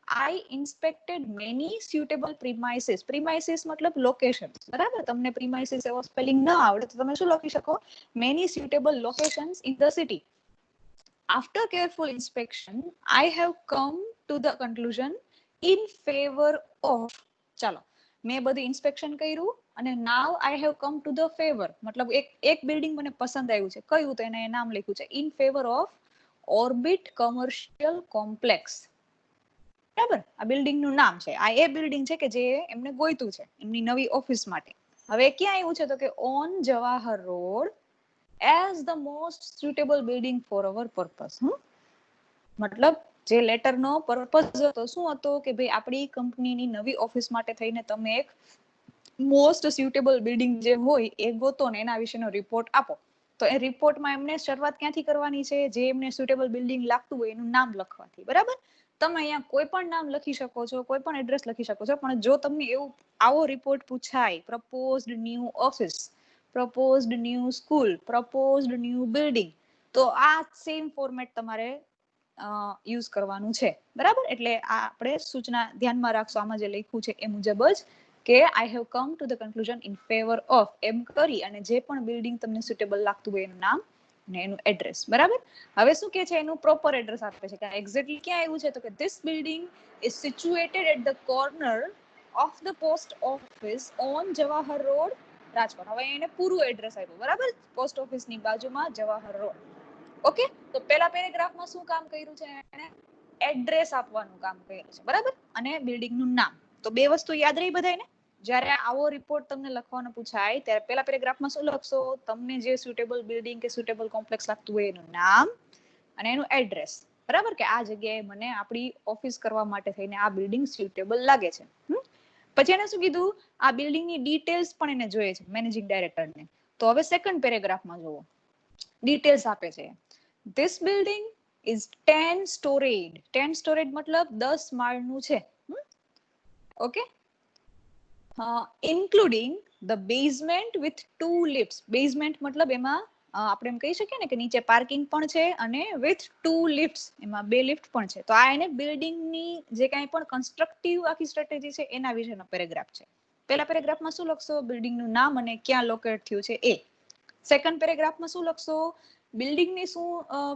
I inspected many suitable premises. Premises મતલબ લોકેશન. બરાબર, તમને premises એવો સ્પેલિંગ ન આવડે તો તમે શું લખી શકો, many suitable locations in the city. After careful inspection, I have come to the conclusion in favor of. ચાલો, મેં બધું ઇન્સ્પેક્શન કર્યું અને now I have come to the favor મતલબ એક બિલ્ડિંગ મને પસંદ આવ્યું છે. કયું? તો એને નામ લખ્યું છે in favor of orbit commercial complex. બરાબર, આ બિલ્ડિંગ નું નામ છે. આ એ બિલ્ડિંગ છે કે જે એમને ગોઈતું છે એમની નવી ઓફિસ માટે. હવે ક્યાં આવ્યું છે, તો કે on Jawahar road as the most suitable building for our purpose. મતલબ જે લેટરનો પર્પસ હતો શું હતો કે ભાઈ આપણી કંપનીની નવી ઓફિસ માટે થઈને તમે એક મોસ્ટ સ્યુટેબલ બિલ્ડિંગ જે હોય એ ગોતો ને એના વિશેનો રિપોર્ટ આપો. તો એ રિપોર્ટમાં એમને શરૂઆત ક્યાંથી કરવાની છે, જે એમને સુટેબલ બિલ્ડિંગ લાગતું હોય એનું નામ લખવાથી. બરાબર, તમે અહીંયા કોઈ પણ નામ લખી શકો છો, કોઈ પણ એડ્રેસ લખી શકો છો, પણ જો તમને એવું આવો રિપોર્ટ પૂછાય, proposed new office, proposed new school, proposed new building, તો આ સેમ ફોર્મેટ તમારે યુઝ કરવાનું છે. બરાબર, એટલે આ આપણે સૂચના ધ્યાનમાં રાખશો. આમાં જે લખ્યું છે એ મુજબ જ કે I have come to the conclusion in favour of, એમ કરી અને જે પણ બિલ્ડિંગ તમને સુટેબલ લાગતું હોય એનું નામ ને એનું એડ્રેસ. બરાબર, હવે શું કે છે, એનું પ્રોપર એડ્રેસ આપે છે કે એક્ઝેક્ટલી ક્યાં આવ્યું છે, તો કે this building is situated at the corner of the post office on Jawahar road, Rajkot. હવે એને પૂરું એડ્રેસ આપ્યું. બરાબર, પોસ્ટ ઓફિસની બાજુમાં જવાહર રોડ. ઓકે, તો પહેલા પેરેગ્રાફમાં શું કામ કર્યું છે, એને એડ્રેસ આપવાનું કામ કર્યું છે. બરાબર, અને બિલ્ડિંગનું નામ. તો બે વસ્તુ યાદ રહી બધાને. જ્યારે આવો રિપોર્ટ તમને લખવાનો પૂછાય ત્યારે પહેલા પેરેગ્રાફમાં શું લખશો, તમને જે સુટેબલ બિલ્ડિંગ કે સુટેબલ કોમ્પ્લેક્સ લાગતું હોય એનું નામ અને એનું એડ્રેસ. બરાબર, કે આ જગ્યાએ મને આપણી ઓફિસ કરવા માટે થઈને આ બિલ્ડિંગ સુટેબલ લાગે છે. પછી એને શું કીધું, આ બિલ્ડિંગની ડિટેલ્સ પણ એને જોઈએ છે મેનેજિંગ ડાયરેક્ટરને. તો હવે સેકન્ડ પેરેગ્રાફમાં જુઓ, ડિટેલ્સ આપે છે. This building is 10 storied. 10 storied મતલબ 10 માળનું છે. Okay, including the basement with 2 lifts. Basement મતલબ એમાં આપણે એમ કહી શકીએ ને કે નીચે પાર્કિંગ પણ છે અને with 2 lifts, એમાં 2 લિફ્ટ પણ છે. તો આ એને બિલ્ડિંગની જે કાંઈ પણ કન્સ્ટ્રક્ટિવ આખી સ્ટ્રેટેજી છે એના વિશેનો પેરેગ્રાફ છે. પહેલા પેરેગ્રાફમાં શું લખશો, બિલ્ડિંગનું નામ અને ક્યાં લોકેટ થયું છે એ. સેકન્ડ પેરેગ્રાફમાં શું લખશો, બિલ્ડિંગની શું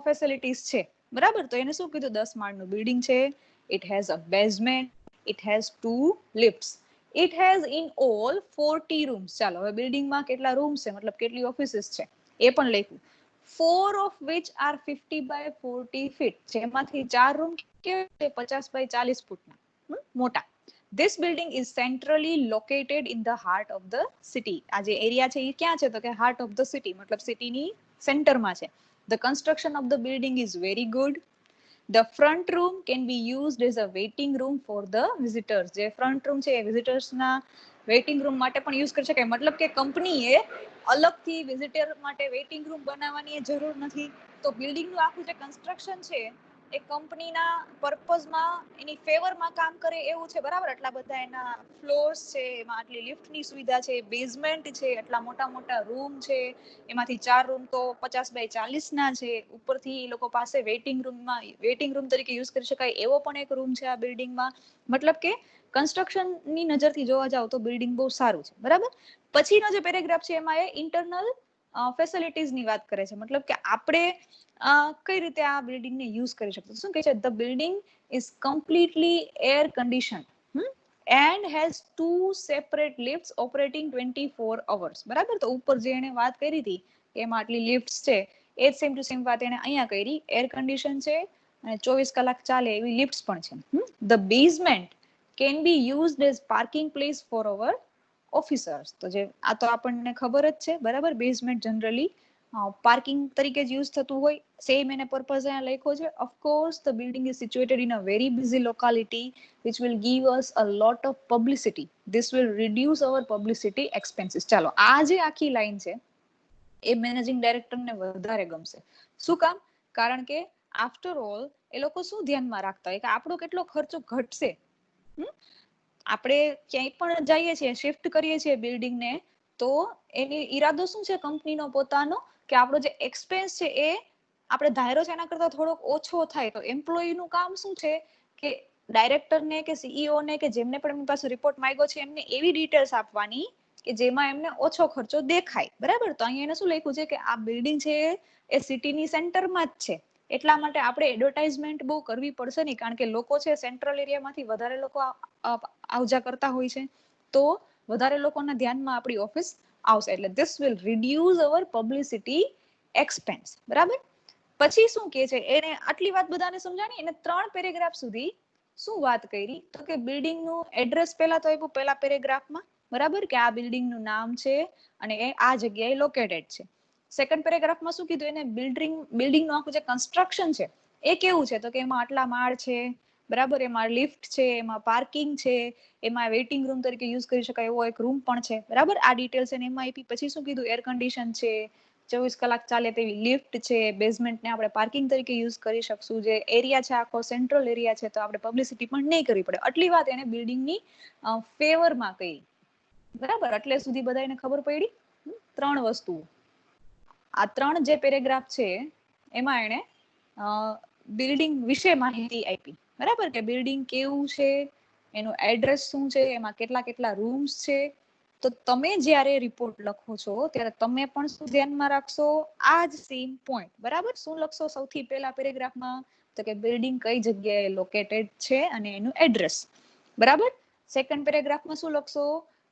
ફેસિલિટીઝ છે. બરાબર, તો એને શું કીધું, 10 માળનું બિલ્ડિંગ છે. It has a basement, it has 2 lifts, it has in all 40 rooms. ચાલો, હવે બિલ્ડિંગમાં કેટલા રૂમ્સ છે મતલબ કેટલી ઓફિસીસ છે એ પણ લખ્યું. 4 of which are 50 by 40 feet. જેમાંથી 4 રૂમ કે 50 by 40 ફૂટના મોટા. This building is centrally located in the heart of the city. આ જે એરિયા છે એ ક્યાં છે, તો કે heart of the city મતલબ સિટીની સેન્ટરમાં છે. The construction of the building is very good. The front room can be used as a waiting room for the visitors. જે front room છે એ વિઝિટર્સના વેઇટિંગ રૂમ માટે પણ યુઝ કરી શકાય. મતલબ કે કંપનીએ અલગથી વિઝિટર માટે વેઇટિંગ રૂમ બનાવવાની જરૂર નથી. તો બિલ્ડિંગનું આખું જે કન્સ્ટ્રક્શન છે એ કંપનીના પર્પઝમાં એની ફેવરમાં કામ કરે એવું છે, બરાબર. એટલા બધા એના ફ્લોર્સ છે, એમાં આટલી લિફ્ટની સુવિધા છે, બેઝમેન્ટ છે, એટલા મોટા મોટા રૂમ છે, એમાંથી 4 રૂમ તો 50x40 ના છે, ઉપરથી એ લોકો પાસે વેઇટિંગ રૂમ તરીકે યુઝ કરી શકાય એવો પણ એક રૂમ છે આ બિલ્ડિંગમાં. મતલબ કે કન્સ્ટ્રક્શનની નજરથી જોવા જાવ તો બિલ્ડિંગ બહુ સારું છે, બરાબર. પછીનો જે પેરેગ્રાફ છે એમાં એ ઇન્ટરનલ ફેસિલિટીઝની વાત કરે છે, મતલબ કે આપણે કઈ રીતે આ બિલ્ડિંગને યુઝ કરી શકીએ. શું કહે છે, the building is completely air condition and has 2 separate lifts operating 24 hours, બરાબર. તો ઉપર જે એને વાત કરી હતી કે એમાં આટલી લિફ્ટ્સ છે, એ જ સેમ ટુ સેમ વાત એને અહીંયા કરી. એર કન્ડિશન છે અને 24 કલાક ચાલે એવી લિફ્ટ્સ પણ છે. The basement can be used as parking place for our officers. તો જે આ તો આપણને ખબર જ છે, બરાબર. બેઝમેન્ટ જનરલી પાર્કિંગ તરીકે જ યુઝ થતું હોય. સેમ એને પર્પઝ અહીંયા લખ્યો છે. Of course the building is situated in a very busy locality which will give us a lot of publicity. This will reduce our publicity expenses. ચાલો, આ જે આખી લાઈન છે એ મેનેજિંગ ડાયરેક્ટરને વધારે ગમશે. શું કામ? કારણ કે આફ્ટર ઓલ એ લોકો શું ધ્યાનમાં રાખતા હોય કે આપણો કેટલો ખર્ચો ઘટશે. આપણે ક્યાંય પણ જઈએ છીએ, શિફ્ટ કરીએ છીએ બિલ્ડિંગને, તો એની ઈરાદો શું છે કંપનીનો પોતાનો, કે આપણો જે એક્સપેન્સ છે એ આપણે ધાર્યો છે એના કરતા થોડોક ઓછો થાય. તો એમ્પ્લોયીનું કામ શું છે કે ડાયરેક્ટરને કે સીઈઓ ને કે જેમને પણ એમની પાસે રિપોર્ટ માંગ્યો છે એમને એવી ડિટેલ્સ આપવાની કે જેમાં એમને ઓછો ખર્ચો દેખાય, બરાબર. તો અહીંયા એને શું લખ્યું છે કે આ બિલ્ડિંગ છે એ સિટીની સેન્ટરમાં જ છે, એટલા માટે આપણે એડવર્ટાઇઝમેન્ટ બહુ કરવી પડશે નહીં, કારણ કે લોકો છે સેન્ટ્રલ એરિયામાંથી વધારે લોકો આવજા કરતા હોય છે, તો વધારે લોકોના ધ્યાનમાં આપણી ઓફિસ આવશે. એટલે this will reduce our publicity expense, બરાબર. પછી શું કે છે, એને આટલી વાત બધાને સમજાણી. એને 3 પેરેગ્રાફ સુધી શું વાત કરી તો કે બિલ્ડિંગનું એડ્રેસ પહેલા તો આપ્યું પહેલા પેરેગ્રાફમાં, બરાબર, કે આ બિલ્ડિંગનું નામ છે અને એ આ જગ્યાએ લોકેટેડ છે. સેકન્ડ પેરેગ્રાફમાં શું કીધું, એને બિલ્ડિંગનું આખું જે કન્સ્ટ્રક્શન છે એ કેવું છે, તો કે એમાં આટલા માળ છે, બરાબર, એમાં લિફ્ટ છે, એમાં પાર્કિંગ છે, એમાં વેઇટિંગ રૂમ તરીકે યુઝ કરી શકાય એવો એક રૂમ પણ છે, બરાબર. આ ડિટેલ્સ એને એમાં આપી. પછી શું કીધું, એર કન્ડિશન છે, 24 કલાક ચાલે તેવી લિફ્ટ છે, બેઝમેન્ટને આપણે પાર્કિંગ તરીકે યુઝ કરી શકશું, જે એરિયા છે આખો સેન્ટ્રલ એરિયા છે, તો આપણે પબ્લિસિટી પણ નહીં કરવી પડે. આટલી વાત એને બિલ્ડિંગની ફેવરમાં કહી, બરાબર. એટલે સુધી બધા એને ખબર પડી 3 વસ્તુ. આ 3 જે પેરેગ્રાફ છે એમાં એને બિલ્ડિંગ વિશે માહિતી આપી, બરાબર, કે બિલ્ડિંગ કેવું છે, એનું એડ્રેસ શું છે, એમાં કેટલા કેટલા રૂમ્સ છે. તો તમે જ્યારે રિપોર્ટ લખો છો ત્યારે તમે પણ શું ધ્યાનમાં રાખશો, આ જ સેમ પોઈન્ટ, બરાબર. શું લખશો સૌથી પહેલા પેરેગ્રાફમાં, તો કે બિલ્ડિંગ કઈ જગ્યાએ લોકેટેડ છે અને એનું એડ્રેસ, બરાબર. સેકન્ડ પેરેગ્રાફમાં શું લખશો,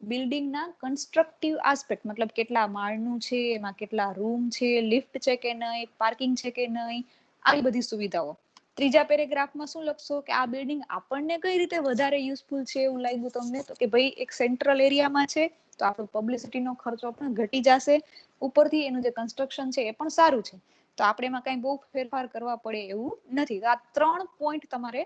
બિલ્ડિંગના કન્સ્ટ્રક્ટિવ આસ્પેક્ટ, મતલબ કેટલા માળનું છે, એમાં કેટલા રૂમ છે, લિફ્ટ છે કે નહીં, પાર્કિંગ છે કે નહીં, આવી બધી સુવિધાઓ. ત્રીજા પેરેગ્રાફમાં શું લખશો, કે આ બિલ્ડિંગ આપણને કઈ રીતે વધારે યુઝફુલ છે એવું લાગ્યું તમને, તો કે ભાઈ એક સેન્ટ્રલ એરિયામાં છે તો આપણો પબ્લિસિટીનો ખર્ચો પણ ઘટી જશે, ઉપરથી એનું જે કન્સ્ટ્રક્શન છે એ પણ સારું છે, તો આપણે એમાં કઈ બહુ ફેરફાર કરવા પડે એવું નથી. આ 3 પોઈન્ટ તમારે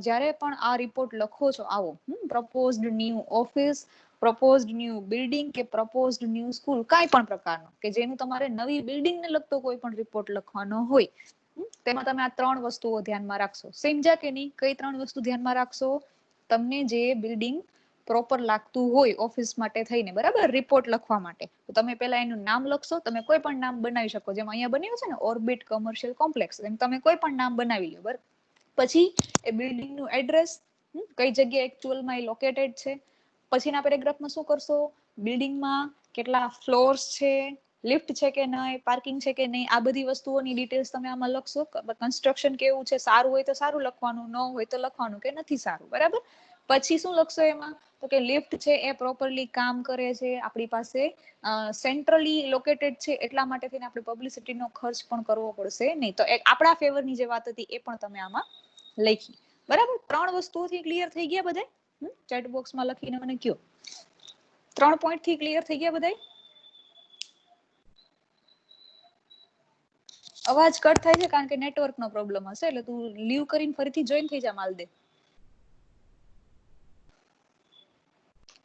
જ્યારે પણ આ રિપોર્ટ લખો છો આવો, proposed new office, proposed new building કે પ્રપોઝડ ન્યૂ સ્કૂલ, કાંઈ પણ પ્રકારનો કે જેનું તમારે નવી બિલ્ડિંગને લગતો કોઈ પણ રિપોર્ટ લખવાનો હોય, તેમાં તમે આ 3 વસ્તુઓ ધ્યાનમાં રાખશો. સમજ્યા કે નહીં? કઈ 3 વસ્તુ ધ્યાનમાં રાખશો? તમને જે બિલ્ડિંગ પ્રોપર લાગતું હોય ઓફિસ માટે થઈને, બરાબર, રિપોર્ટ લખવા માટે, તો તમે પહેલા એનું નામ લખશો. તમે કોઈ પણ નામ બનાવી શકો, જેમ અહીંયા બન્યું છે ને ઓર્બિટ કમર્શિયલ કોમ્પ્લેક્સ, એમ તમે કોઈ પણ નામ બનાવી લો, બરાબર. પછી એ બિલ્ડિંગનું એડ્રેસ, કઈ જગ્યાએ એકચ્યુઅલમાં એ લોકેટેડ છે. પછીના પેરેગ્રાફમાં શું કરશો, બિલ્ડિંગમાં કેટલા ફ્લોર્સ છે, લિફ્ટ છે કે નહીં, પાર્કિંગ છે કે નહીં, આ બધી વસ્તુઓની ડિટેલ્સ તમે આમાં લખશો. કન્સ્ટ્રક્શન કેવું છે, સારું હોય તો સારું લખવાનું, ન હોય તો લખવાનું કે નથી સારું, બરાબર. પછી શું લખશો એમાં, તો કે લિફ્ટ છે એ પ્રોપરલી કામ કરે છે, આપણી પાસે સેન્ટ્રલી લોકેટેડ છે, એટલા માટે થઈને આપણે પબ્લિસિટીનો ખર્ચ પણ કરવો પડશે નહીં. તો આપણા ફેવરની જે વાત હતી એ પણ તમે આમાં લખી, બરાબર. 3 વસ્તુઓથી ક્લિયર થઈ ગયા બધા? ચેટ બોક્સમાં લખીને મને કયો, 3 પોઈન્ટ થી ક્લિયર થઈ ગયા બધા? અવાજ કટ થાય છે કારણ કે નેટવર્કનો પ્રોબ્લેમ હશે, એટલે તું લીવ કરીને ફરીથી જોઈન થઈ જા માલદે.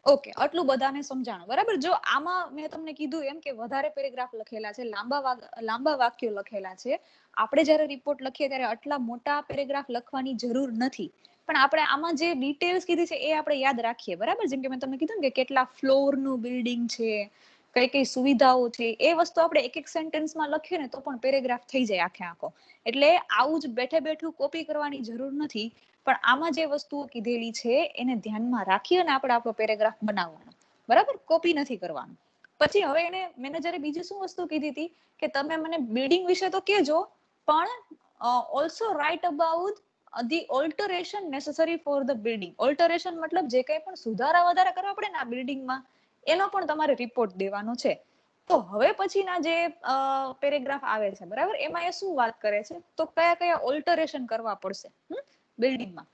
ઓકે, આટલું બધાને સમજાણું, બરાબર. જો આમાં મેં તમને કીધું એમ કે વધારે પેરેગ્રાફ લખેલા છે, લાંબા વાક્યો લખેલા છે. આપણે જ્યારે રિપોર્ટ લખીએ ત્યારે આટલા મોટા પેરેગ્રાફ લખવાની જરૂર નથી, પણ આપણે આમાં જે ડિટેલ્સ કીધી છે એ આપણે યાદ રાખીએ, બરાબર. જેમ કે મેં તમને કીધું કે કેટલા ફ્લોરનું બિલ્ડિંગ છે, કઈ કઈ સુવિધાઓ છે, એ વસ્તુ આપણે એક એક સેન્ટેન્સમાં લખીએ ને તો પણ પેરેગ્રાફ થઈ જાય આખે આખો. એટલે આવું જ બેઠે બેઠું કોપી કરવાની જરૂર નથી, પણ આમાં જે વસ્તુઓ કીધેલી છે એને ધ્યાનમાં રાખી અને આપણે આપણો પેરેગ્રાફ બનાવવાનો, બરાબર. કોપી નથી કરવાનું. પછી હવે એને મેનેજરે બીજી શું વસ્તુ કીધી હતી કે તમે મને બિલ્ડિંગ વિશે તો કહેજો, પણ also write about the alteration necessary for the building. Alteration મતલબ જે કંઈ પણ સુધારા વધારા કરવા પડે ને આ બિલ્ડિંગમાં, એનો પણ તમારે રિપોર્ટ દેવાનો છે. તો હવે પછીના જે પેરેગ્રાફ આવે છે, બરાબર, એમાં એ શું વાત કરે છે તો કયા કયા ઓલ્ટરેશન કરવા પડશે બિલ્ડિંગમાં.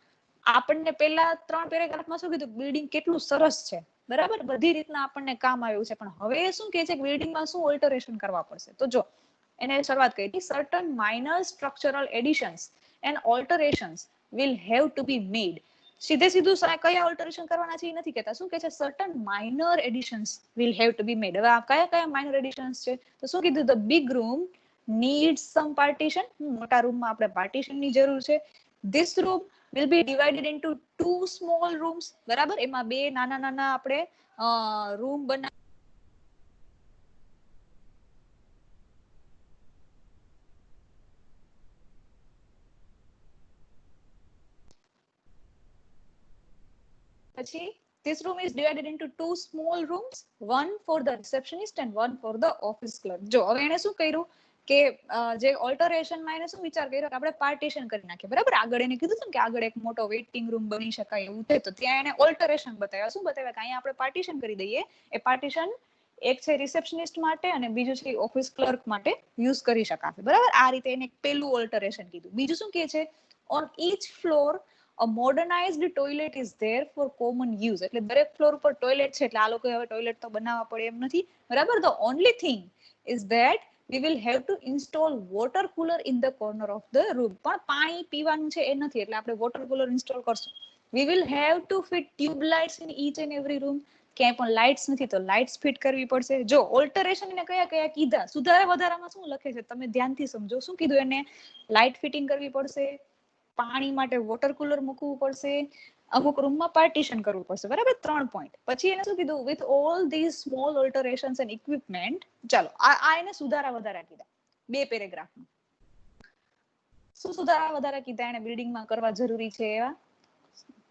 આપણને પેલા 3 પેરેગ્રાફમાં શું કીધું, બિલ્ડિંગ કેટલું સરસ છે, બરાબર, બધી રીતના આપણને કામ આવ્યું છે. પણ હવે શું કહે છે કે બિલ્ડિંગમાં શું ઓલ્ટરેશન કરવા પડશે. તો જો એને શરૂઆત કરી હતી, certain minor structural additions and alterations will have to be made. સીધે સીધું કયા ઓલ્ટરેશન કરવાના છે એ નથી કહેતા. શું કહે છે, certain minor additions will have to be made. હવે આ કયા કયા માઇનર એડિશન્સ છે તો શું કીધું, the big room needs some partition. મોટા રૂમમાં આપણે પાર્ટીશનની જરૂર છે. This room will be divided into 2 small rooms, બરાબર. એમાં 2 નાના નાના આપણે રૂમ બના પછી this room is divided into 2 small rooms, one for the receptionist and one for the office clerk. જો હવે એને શું કર્યું કે જે ઓલ્ટરેશનમાં એને શું વિચાર કર્યો કે આપણે પાર્ટીશન કરી નાખીએ, બરાબર. આગળ એને કીધું હતું કે આગળ એક મોટો વેઇટિંગ રૂમ બની શકાય એવું છે, તો ત્યાં એને ઓલ્ટરેશન બતાવ્યા. શું બતાવ્યા કે અહીંયા આપણે પાર્ટીશન કરી દઈએ. એ પાર્ટીશન એક છે રિસેપ્શનિસ્ટ માટે અને બીજું છે ઓફિસ ક્લર્ક માટે યુઝ કરી શકાશે, બરાબર. આ રીતે એને પેલું ઓલ્ટરેશન કીધું. બીજું શું કહે છે, on each floor a modernized toilet is there for common use. એટલે દરેક ફ્લોર ઉપર ટોયલેટ છે, એટલે આ લોકો હવે ટોયલેટ તો બનાવવા પડે એમ નથી, બરાબર. the only thing is that we will have to install water cooler in the corner of the room. પણ પાણી પીવાનું છે એ નથી, એટલે આપણે વોટર કુલર ઇન્સ્ટોલ કરશું. we will have to fit tube lights in each and every room. ક્યાંય પણ લાઇટ્સ નથી તો લાઇટ્સ ફિટ કરવી પડશે. જો ઓલ્ટરેશન એને કયા કયા કીધા, સુધારા વધારામાં શું લખે છે તમે ધ્યાનથી સમજો. શું કીધું એને, લાઇટ ફિટિંગ કરવી પડશે, પાણી માટે વોટર કુલર મૂકવું પડશે, અમુક રૂમમાં પાર્ટીશન કરવું પડશે, બરાબર. 3 પોઈન્ટ. પછી એને શું કીધું, with all these small alterations and equipment. ચાલો આ એને સુધારા વધારા કીધા 2 પેરેગ્રાફમાં. શું સુધારા વધારા કીધા એને બિલ્ડિંગમાં કરવા જરૂરી છે એવા,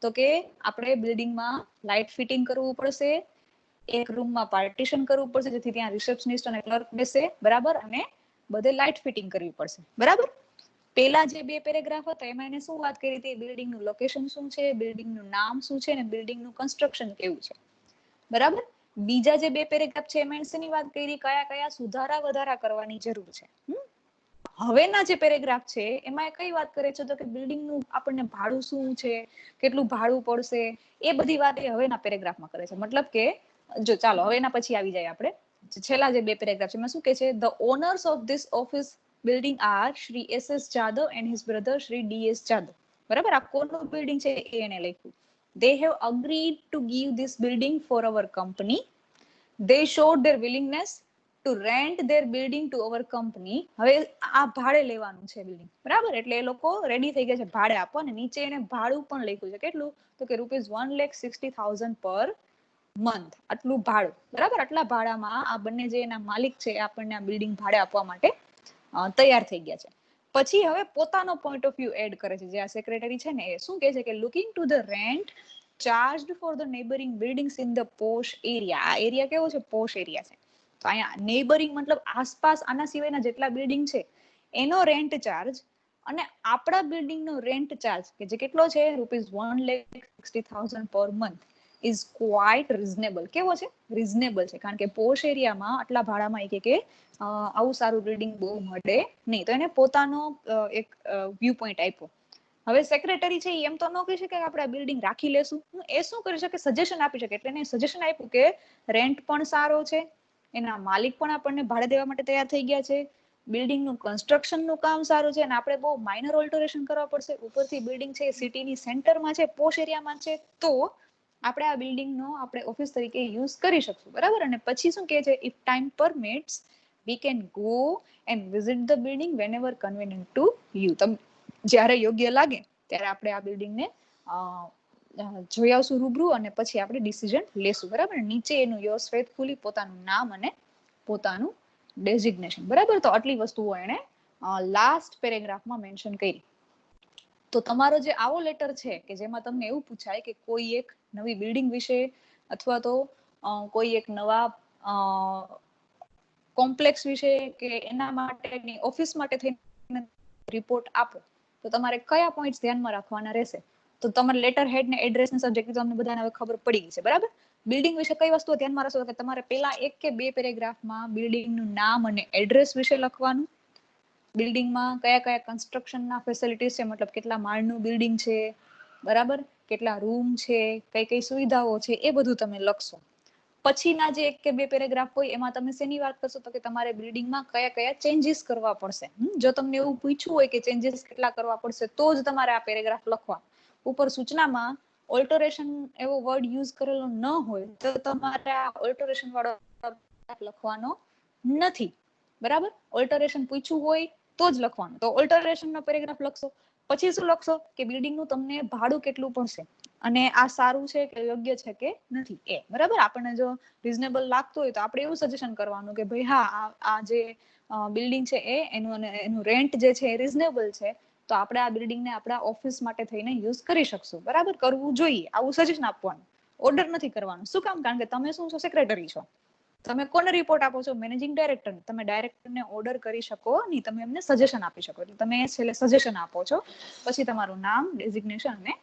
તો કે આપણે બિલ્ડિંગમાં લાઇટ ફિટિંગ કરવું પડશે, એક રૂમમાં પાર્ટીશન કરવું પડશે જેથી ત્યાં રિસેપ્શનિસ્ટ અને ક્લર્ક બેસે, બરાબર, અને બધે લાઇટ ફિટિંગ કરવી પડશે, બરાબર. પેલા જે 2 પેરેગ્રાફ હતા એમાં એને શું વાત કરી હતી, બિલ્ડિંગનું લોકેશન શું છે, બિલ્ડિંગનું નામ શું છે અને બિલ્ડિંગનું કન્સ્ટ્રક્શન કેવું છે, બરાબર. બીજા જે 2 પેરેગ્રાફ છે એમાં એની વાત કરી કયા કયા સુધારા વધારા કરવાની જરૂર છે. હવેના જે પેરેગ્રાફ છે એમાં કઈ વાત કરે છે તો કે બિલ્ડિંગનું આપણને ભાડું શું છે, કેટલું ભાડું પડશે, એ બધી વાત એ હવેના પેરેગ્રાફમાં કરે છે. મતલબ કે જો ચાલો હવે એના પછી આવી જાય આપણે છેલ્લા જે 2 પેરેગ્રાફ છે એમાં શું કહે છે, the owners of this office building are Shri SS Jadav and his brother Shri DS Jadav, બરાબર. આ કોનું બિલ્ડિંગ છે એ એને લખ્યું. they have agreed to give this building for our company. they showed their willingness to rent their building to our company. હવે આ ભાડે લેવાનું છે બિલ્ડિંગ, બરાબર. એટલે એ લોકો રેડી થઈ ગયા છે ભાડે આપવા, અને નીચે એને ભાડું પણ લખ્યું છે. કેટલું તો કે ₹1,60,000 પર મંથ, આટલું ભાડું, બરાબર. આટલા ભાડામાં આ બંને જે એના માલિક છે આપણને આ બિલ્ડિંગ ભાડે આપવા માટે તૈયાર થઈ ગયા છે. પછી હવે પોતાનો પોઈન્ટ ઓફ વ્યૂ એડ કરે છે જે આ સેક્રેટરી છે ને એ શું કહે છે કે looking to the rent charged for the neighbouring buildings in the posh area. આ એરિયા કેવો છે, પોશ એરિયા છે. તો અહીંયા નેબરિંગ મતલબ આસપાસ આના સિવાયના જેટલા બિલ્ડિંગ છે એનો રેન્ટ ચાર્જ અને આપણા બિલ્ડિંગનો રેન્ટ ચાર્જ કે જે કેટલો છે ₹1,60,000 per month is quite reasonable. કેવો છે, રિઝનેબલ છે. કારણ કે પોશ એરિયામાં આટલા ભાડામાં કે આવું સારું બિલ્ડિંગ બહુ મળે નહીં. તો એને પોતાનો એક વ્યૂ પોઈન્ટ આપ્યો. હવે સેક્રેટરી છે એમ તો ન કહી શકે કે આપણે આ બિલ્ડિંગ રાખી લેશું. એ શું કરી શકે, સજેશન આપી શકે. એટલે એને સજેશન આપ્યું કે રેન્ટ પણ સારો છે, એના માલિક પણ આપણને ભાડે દેવા માટે તૈયાર થઈ ગયા છે, બિલ્ડિંગનું કન્સ્ટ્રક્શનનું કામ સારું છે, અને આપણે બહુ માઇનર ઓલ્ટરેશન કરવા પડશે. ઉપરથી બિલ્ડિંગ છે સિટીની સેન્ટરમાં છે, પોશ એરિયામાં છે, તો આપણે આ બિલ્ડિંગનો આપણે ઓફિસ તરીકે યુઝ કરી શકશું, બરાબર. અને પછી શું કહે છે, if time permits we can go and visit the building whenever convenient to you. તમને જ્યારે યોગ્ય લાગે ત્યારે આપણે આ બિલ્ડિંગને જોઈ આવશું રૂબરૂ, અને પછી આપણે ડિસિઝન લેશું, બરાબર. નીચે એનું યોર્સ ફેથફુલી પોતાનું નામ અને પોતાનું ડેઝિગ્નેશન, બરાબર. તો આટલી વસ્તુઓ એને લાસ્ટ પેરેગ્રાફમાં મેન્શન કરી. તો તમારો જે આવો લેટર છે કે જેમાં તમને એવું પૂછાય કે કોઈ એક નવી બિલ્ડિંગ વિશે અથવા તો કોઈ એક નવા કોમ્પ્લેક્સ વિશે કે એના માટેની ઓફિસ માટે થઈને રિપોર્ટ આપો, તો તમારે કયા પોઈન્ટ્સ ધ્યાનમાં રાખવાના રહેશે? તો તમારે લેટર હેડ ને એડ્રેસ ને સબ્જેક્ટ તમને બધાને હવે ખબર પડી ગઈ છે, બરાબર. બિલ્ડિંગ વિશે કઈ વસ્તુઓ ધ્યાનમાં રાખશો કે તમારે પેલા 1 કે 2 પેરેગ્રાફમાં બિલ્ડિંગનું નામ અને એડ્રેસ વિશે લખવાનું, બિલ્ડિંગમાં કયા કયા કન્સ્ટ્રક્શનના ફેસિલિટીઝ છે, મતલબ કેટલા માળનું બિલ્ડિંગ છે, બરાબર, કેટલા રૂમ છે, કઈ કઈ સુવિધાઓ છે, એ બધું તમે લખશો. પછીના જે 1 કે 2 પેરેગ્રાફ હોય એમાં તમે શેની વાત કરશો, તો કે તમારે બિલ્ડિંગમાં કયા કયા ચેન્જીસ કરવા પડશે. જો તમને એવું પૂછ્યું હોય કે ચેન્જીસ કેટલા કરવા પડશે તો જ તમારે આ પેરેગ્રાફ લખવા. ઉપર સૂચનામાં ઓલ્ટરેશન એવો વર્ડ યુઝ કરેલો ન હોય તો તમારે આ ઓલ્ટરેશન વાળો લખવાનો નથી, બરાબર. ઓલ્ટરેશન પૂછ્યું હોય તો જ લખવાનું. તો ઓલ્ટરેશનનો પેરેગ્રાફ લખશો. પછી શું લખશો કે બિલ્ડિંગનું તમને ભાડું કેટલું પડશે અને આ સારું છે કે યોગ્ય છે કે નથી એ, બરાબર. આપણને જો રિઝનેબલ લાગતું હોય તો આપણે એવું સજેશન કરવાનું કે ભાઈ હા આ જે બિલ્ડિંગ છે એનું રેન્ટ જે છે એ રિઝનેબલ છે, તો આપણે આ બિલ્ડિંગને આપણા ઓફિસ માટે થઈને યુઝ કરી શકશું, બરાબર. કરવું જોઈએ આવું સજેશન આપવાનું, ઓર્ડર નથી કરવાનું. શું કામ? કારણ કે તમે શું છો, સેક્રેટરી છો. તમે કોને રિપોર્ટ આપો છો? Managing director. તમે ડાયરેક્ટરને ઓર્ડર કરી શકો નહીં, તમે એમને સજેશન આપી શકો. એટલે તમે છેલ્લે સજેશન આપો છો, પછી તમારું નામ, ડેઝિગ્નેશન અને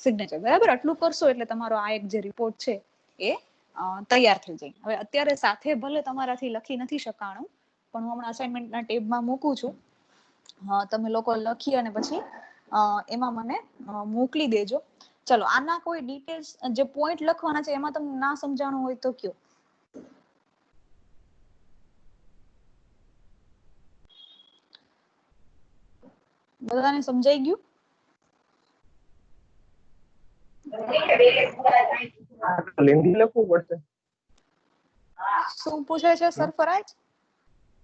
સિગ્નેચર, બરાબર. આટલું કરશો એટલે તમારો આ એક જે રિપોર્ટ છે એ તૈયાર થઈ જાય. હવે અત્યારે સાથે ભલે તમારાથી લખી નથી શકાણું, પણ હું હમણાં અસાઇનમેન્ટના ટેબમાં મૂકું છું. તમે લોકો લખી અને પછી એમાં મને મોકલી દેજો. ચલો, આના કોઈ ડિટેલ્સ જે પોઈન્ટ લખવાના છે એમાં તમને ના સમજાણું હોય તો કયો. બધાને સમજાઈ ગયું? લેન્ધી લખવું પડશે. શું પૂછે છે સરફરાજ?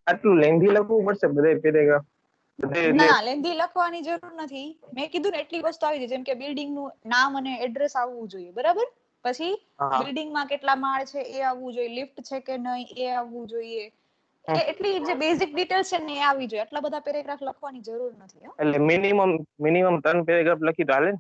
આટલું લેન્ધી લખવું પડશે બધે પેરેગ્રાફ? ના, લેન્ધી લખવાની જરૂર નથી. મેં કીધું ને એટલી વસ્તુ આવી છે, જેમ કે બિલ્ડિંગ નું નામ અને એડ્રેસ આવવું જોઈએ, બરાબર. પછી બિલ્ડિંગમાં કેટલા માળ છે એ આવવું જોઈએ, લિફ્ટ છે કે નહીં એ આવવું જોઈએ. એટલી જે બેઝિક ડિટેલ્સ છે ને એ આવી જોઈએ. આટલા બધા પેરેગ્રાફ લખવાની જરૂર નથી. એટલે મિનિમમ 3 પેરેગ્રાફ લખી તો હાલે?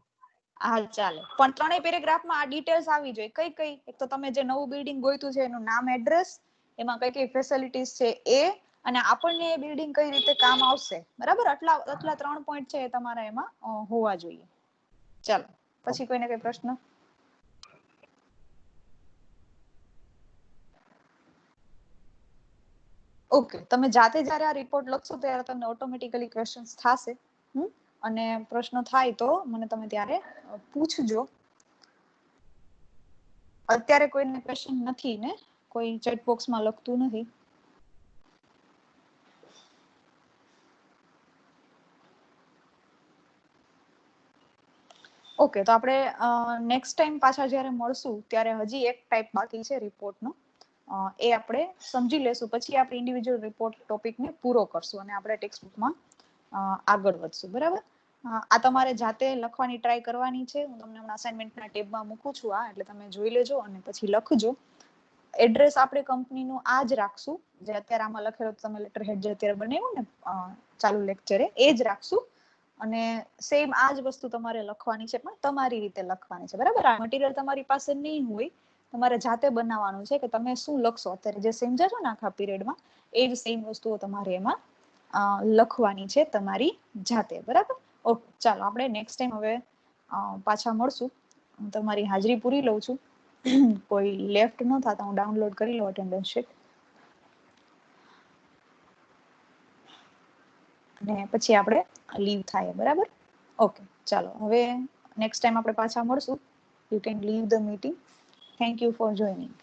હા, ચાલે. પણ 3 પેરેગ્રાફમાં આ ડિટેલ્સ આવી જોઈએ. કઈ કઈ? એક તો તમે જે નવું બિલ્ડિંગ ગોઈતું છે એનું નામ, એડ્રેસ, એમાં કઈ કઈ ફેસિલિટીઝ છે એ, અને આપણને એ બિલ્ડિંગ કઈ રીતે કામ આવશે, બરાબર. આટલા 3 પોઈન્ટ છે એ તમારા એમાં હોવા જોઈએ. ચાલો, પછી કોઈને કઈ પ્રશ્ન? ઓકે, તમે જાતે જ્યારે આ રિપોર્ટ લખશો ત્યારે તમને ઓટોમેટિકલી ક્વેશ્ચન્સ થશે, અને પ્રશ્ન થાય તો મને તમે ત્યારે પૂછજો. અત્યારે કોઈને ક્વેશ્ચન નથી ને? કોઈ ચેટ બોક્સમાં લખતું નથી? ઓકે, તો આપણે નેક્સ્ટ ટાઈમ પાછા જ્યારે મળશું ત્યારે હજી એક ટાઈપ બાકી છે રિપોર્ટનો, એ આપણે સમજી લેશું. પછી આપણે ઇન્ડિવિજ્યુઅલ રિપોર્ટ ટોપિકને પૂરો કરશું અને આપણે ટેક્સ્ટ બુકમાં આગળ વધશું, બરાબર. આ તમારે જાતે લખવાની ટ્રાય કરવાની છે. હું તમને હમણાં અસાઇનમેન્ટના ટેબમાં મૂકું છું એટલે તમે જોઈ લેજો અને પછી લખજો. એડ્રેસ આપણે કંપનીનું આ જ રાખશું, જે અત્યારે આમાં લખેલો તમે લેટર હેડ જે અત્યારે બનાવ્યું ને ચાલુ લેક્ચરે એ જ રાખશું. અને સેમ આ જ વસ્તુ તમારે લખવાની છે, પણ તમારી રીતે લખવાની છે, બરાબર. આ મટીરિયલ તમારી પાસે નહીં હોય, તમારે જાતે બનાવવાનું છે કે તમે શું લખશો. અત્યારે જે સમજ્યા છો ને આખા પીરિયડમાં એ જ સેમ વસ્તુઓ તમારે એમાં લખવાની છે તમારી જાતે, બરાબર. ઓકે, ચાલો આપણે નેક્સ્ટ ટાઈમ હવે પાછા મળશું. હું તમારી હાજરી પૂરી લઉં છું. કોઈ લેફ્ટ ન થતા હું ડાઉનલોડ કરી લઉં અટેન્ડન્સ શીટ, અને પછી આપણે લીવ થાય, બરાબર. ઓકે, ચાલો હવે નેક્સ્ટ ટાઈમ આપણે પાછા મળશું. You can live the meeting. Thank you for joining.